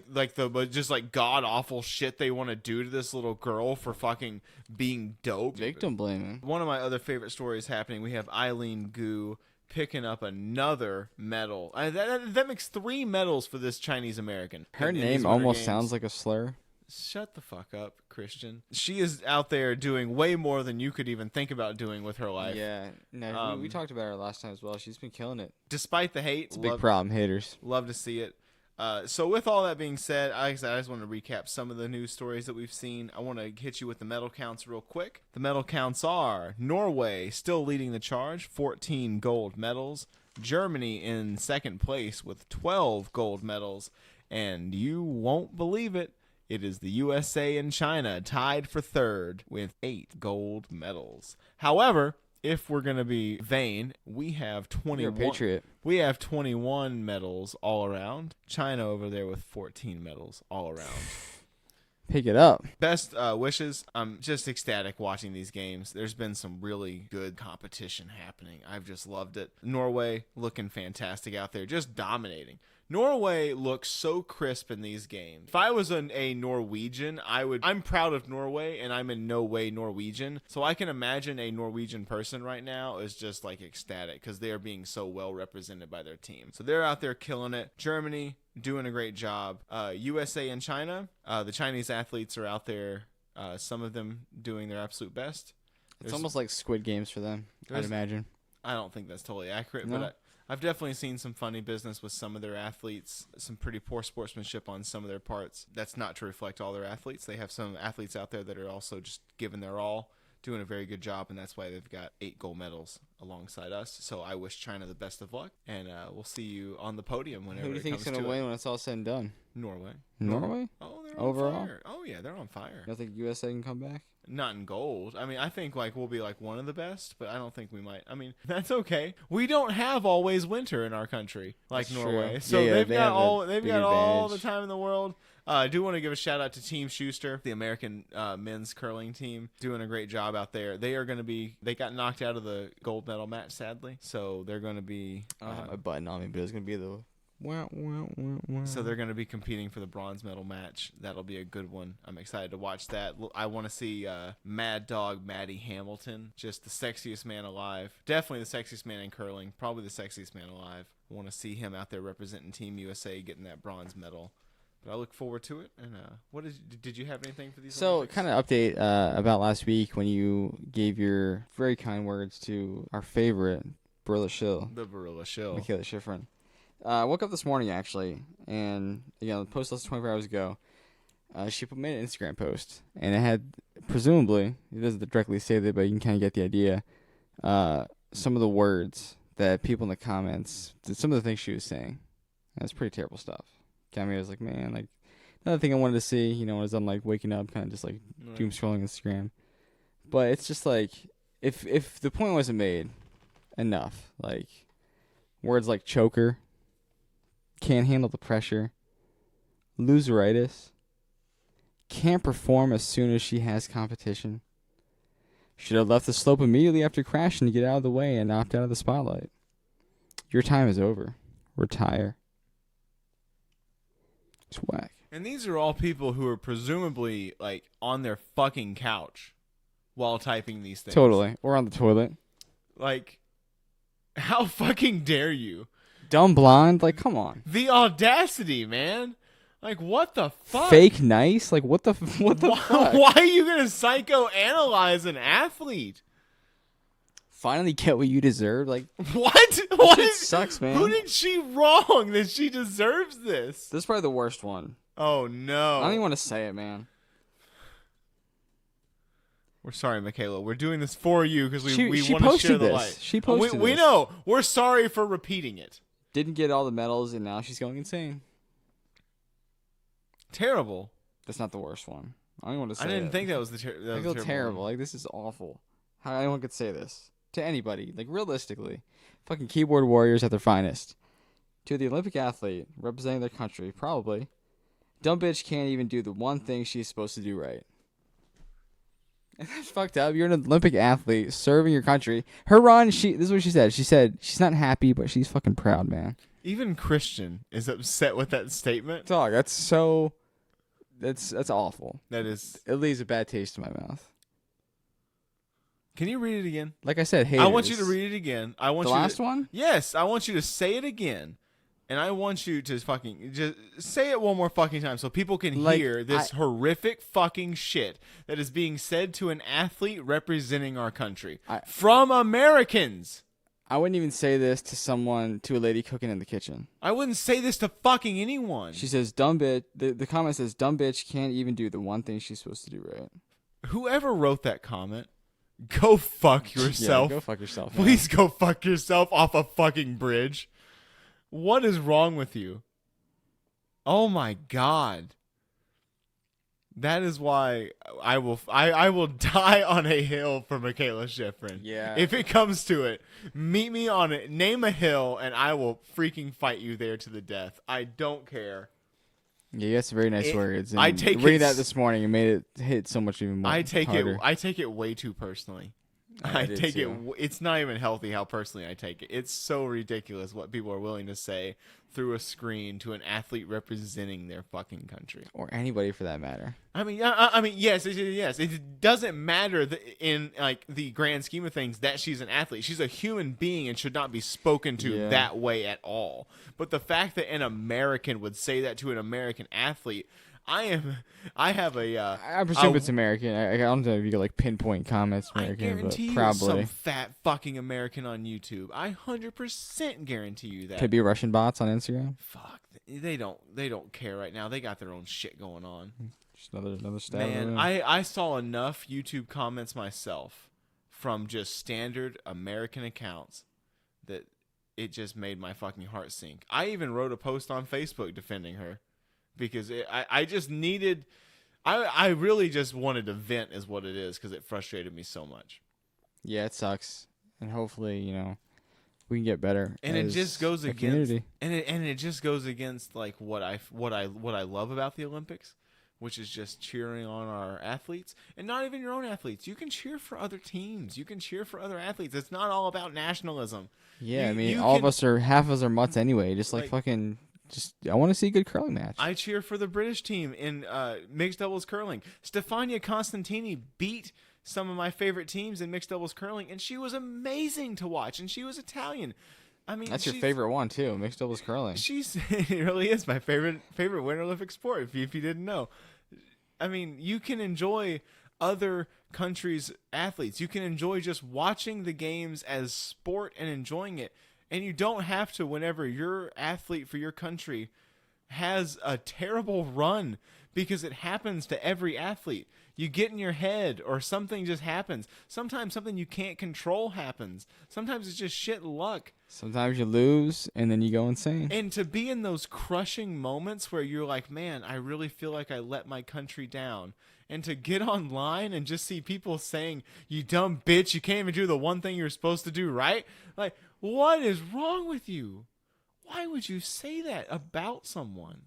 like the just like god awful shit they want to do to this little girl for fucking being dope. Victim blaming. One of my other favorite stories happening. We have Eileen Gu picking up another medal. That makes 3 medals for this Chinese American. Her in these name Winter almost Games. sounds like a slur. Shut the fuck up, Christian. She is out there doing way more than you could even think about doing with her life. Yeah, no, we talked about her last time as well. She's been killing it. Despite the hate, It's a big problem, haters. love to see it. So with all that being said, I just want to recap some of the news stories that we've seen. I want to hit you with the medal counts real quick. The medal counts are Norway still leading the charge, 14 gold medals. Germany in second place with 12 gold medals. And you won't believe it, it is the USA and China tied for third with 8 gold medals. However, if we're going to be vain, we have 21. You're a patriot. We have 21 medals all around. China over there with 14 medals all around. Pick it up. Best wishes. I'm just ecstatic watching these games. There's been some really good competition happening. I've just loved it. Norway looking fantastic out there, just dominating. Norway looks so crisp in these games. If I was a Norwegian, I'm proud of Norway, and I'm in no way Norwegian. So I can imagine a Norwegian person right now is just like ecstatic because they are being so well represented by their team. So they're out there killing it. Germany doing a great job. USA and China, the Chinese athletes are out there. Some of them doing their absolute best. It's almost like Squid Games for them, I'd imagine. I don't think that's totally accurate, No? but I've definitely seen some funny business with some of their athletes, some pretty poor sportsmanship on some of their parts. That's not to reflect all their athletes. They have some athletes out there that are also just giving their all, doing a very good job, and that's why they've got 8 gold medals alongside us. So I wish China the best of luck, and we'll see you on the podium whenever Who do you it think's comes going to to win it. when it's all said and done? Norway. Norway? Oh, they're Overall? on fire. Oh, yeah, they're on fire. You don't think USA can come back? Not in gold. I mean, I think like we'll be like one of the best, but I don't think we might. I mean, that's okay. We don't have always winter in our country like That's Norway, true. so Yeah, they've they got have a all big the advantage. time in the world. I do want to give a shout out to Team Schuster, the American men's curling team, doing a great job out there. They got knocked out of the gold medal match, sadly, so they're going to be. I don't have my button on me, but it's going to be the. So they're going to be competing for the bronze medal match. That'll be a good one. I'm excited to watch that. I want to see Mad Dog Matty Hamilton, just the sexiest man alive. Definitely the sexiest man in curling. Probably the sexiest man alive. I want to see him out there representing Team USA, getting that bronze medal. But I look forward to it. And did you have anything for these? So, Olympics? kind of update about last week when you gave your very kind words to our favorite, Barilla Shill, The Barilla Shill. Michaela Schifrin. I woke up this morning, actually, and, the post less than 24 hours ago, she made an Instagram post, and it had, presumably, it doesn't directly say that, but you can kind of get the idea, some of the words that people in the comments, some of the things she was saying. That's pretty terrible stuff. Cammy was like, man, like, another thing I wanted to see, as I'm, like, waking up, kind of just, like, doom scrolling Instagram. But it's just, like, if the point wasn't made enough, like, words like choker, can't handle the pressure, loseritis, can't perform as soon as she has competition, should have left the slope immediately after crashing to get out of the way and opt out of the spotlight. Your time is over. Retire. It's whack. And these are all people who are presumably like on their fucking couch while typing these things. Totally. Or on the toilet. Like, how fucking dare you? Dumb blonde? Like, come on. The audacity, man. Like, what the fuck? Fake nice? Like, what the fuck? Why are you going to psychoanalyze an athlete? Finally get what you deserve? Like, What? What? shit sucks, man. Who did she wrong that she deserves this? This is probably the worst one. Oh, no. I don't even want to say it, man. We're sorry, Michaela. We're doing this for you because we She want to share posted the this. light. She posted We this. know. We're sorry for repeating it. Didn't get all the medals, and now she's going insane. Terrible. That's not the worst one. I don't even want to say I didn't it. think that was the I feel terrible. Like, this is awful. How anyone could say this to anybody. Like, realistically. Fucking keyboard warriors at their finest. To the Olympic athlete representing their country, probably. Dumb bitch can't even do the one thing she's supposed to do right. That's fucked up. You're an Olympic athlete serving your country. Her run, this is what she said. She said she's not happy, but she's fucking proud, man. Even Christian is upset with that statement. Dog, that's awful. That is. It leaves a bad taste in my mouth. Can you read it again? Like I said, haters. I want you to read it again. I want the you last to, one? Yes, I want you to say it again. And I want you to fucking just say it one more fucking time so people can hear this horrific fucking shit that is being said to an athlete representing our country from Americans. I wouldn't even say this to a lady cooking in the kitchen. I wouldn't say this to fucking anyone. She says, dumb bitch. The comment says, dumb bitch can't even do the one thing she's supposed to do right. Whoever wrote that comment, go fuck yourself. Yeah, go fuck yourself. Please go fuck yourself off a fucking bridge. What is wrong with you? Oh my God. That is why I will die on a hill for Michaela Schifrin. Yeah. If it comes to it, meet me on it. Name a hill, and I will freaking fight you there to the death. I don't care. Yeah, you got some very nice words. And I take reading that this morning and made it hit so much even more. I take harder. it way too personally. I I did take it. too. It's not even healthy how personally I take it. It's so ridiculous what people are willing to say through a screen to an athlete representing their fucking country, or anybody for that matter. I mean, yes. It doesn't matter in like the grand scheme of things that she's an athlete. She's a human being and should not be spoken to that way at all. But the fact that an American would say that to an American athlete. I presume it's American. I don't know if you could like pinpoint comments American, I guarantee but you probably some fat fucking American on YouTube. I 100% guarantee you that. Could be Russian bots on Instagram. Fuck, they don't care right now. They got their own shit going on. Just another stab. Man, I saw enough YouTube comments myself from just standard American accounts that it just made my fucking heart sink. I even wrote a post on Facebook defending her. Because I just needed, I really just wanted to vent is what it is because it frustrated me so much. Yeah, it sucks, and hopefully we can get better. And it just goes against community. and it just goes against like what I love about the Olympics, which is just cheering on our athletes and not even your own athletes. You can cheer for other teams. You can cheer for other athletes. It's not all about nationalism. Yeah, half of us are mutts anyway. Just like fucking. I want to see a good curling match. I cheer for the British team in mixed doubles curling. Stefania Constantini beat some of my favorite teams in mixed doubles curling, and she was amazing to watch, and she was Italian. I mean, that's your favorite one too, mixed doubles curling. It really is my favorite Winter Olympic sport. If you didn't know, I mean, you can enjoy other countries' athletes. You can enjoy just watching the games as sport and enjoying it. And you don't have to whenever your athlete for your country has a terrible run because it happens to every athlete. You get in your head or something just happens. Sometimes something you can't control happens. Sometimes it's just shit luck. Sometimes you lose and then you go insane. And to be in those crushing moments where you're like, man, I really feel like I let my country down. And to get online and just see people saying, you dumb bitch, you can't even do the one thing you're supposed to do right. Like, what is wrong with you? Why would you say that about someone?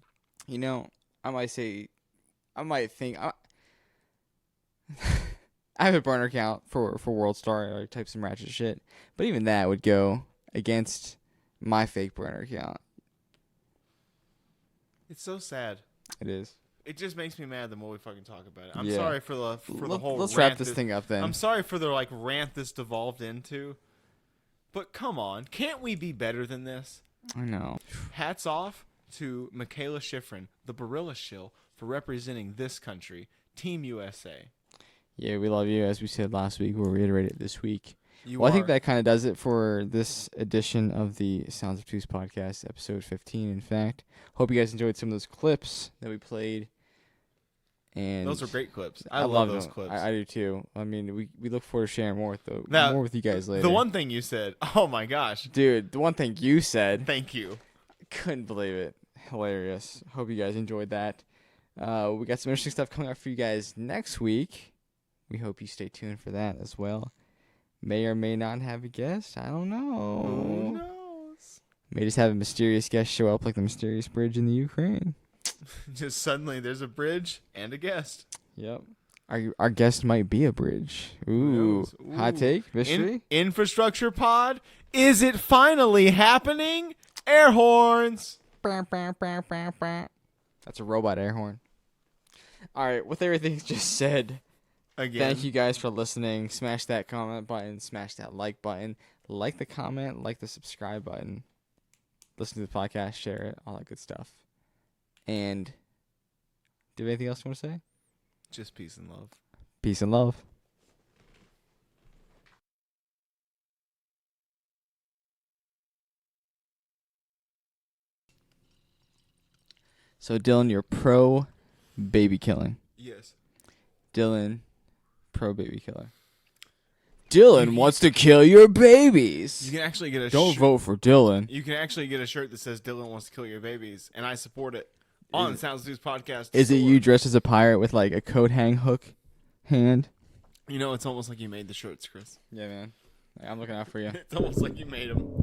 I might think, I have a burner account for World Star. I type some ratchet shit. But even that would go against my fake burner account. It's so sad. It is. It just makes me mad the more we fucking talk about it. I'm sorry for the whole Let's rant wrap this thing up then. I'm sorry for the rant this devolved into. But come on, can't we be better than this? I know. Hats off to Michaela Schifrin, the Barilla Shill, for representing this country, Team USA. Yeah, we love you. As we said last week, we'll reiterate it this week. I think that kind of does it for this edition of the Sounds Obtuse Podcast, episode 15, in fact. Hope you guys enjoyed some of those clips that we played. And those are great clips. I love those clips. I do too. I mean, we look forward to sharing more with you guys later. The one thing you said, oh my gosh. Dude, the one thing you said. Thank you. I couldn't believe it. Hilarious. Hope you guys enjoyed that. We got some interesting stuff coming up for you guys next week. We hope you stay tuned for that as well. May or may not have a guest. I don't know. Who knows? May just have a mysterious guest show up like the mysterious bridge in the Ukraine. Just suddenly there's a bridge and a guest. Yep. Our guest might be a bridge. Ooh. Hot take? Mystery? Infrastructure pod? Is it finally happening? Air horns. That's a robot air horn. All right, with everything just said, Again. thank you guys for listening. Smash that comment button. Smash that like button. Like the comment. Like the subscribe button. Listen to the podcast. Share it. All that good stuff. And do you have anything else you want to say? Just peace and love. Peace and love. So, Dylan, you're pro baby killing. Yes. Dylan, pro baby killer. Dylan wants to kill your babies. You can actually get a Don't vote for Dylan. You can actually get a shirt that says Dylan wants to kill your babies, and I support it on the Sounds Obtuse Podcast. Is it you dressed as a pirate with like a coat hang hook hand? You know, it's almost like you made the shirts, Chris. Yeah, man. I'm looking out for you. It's almost like you made them.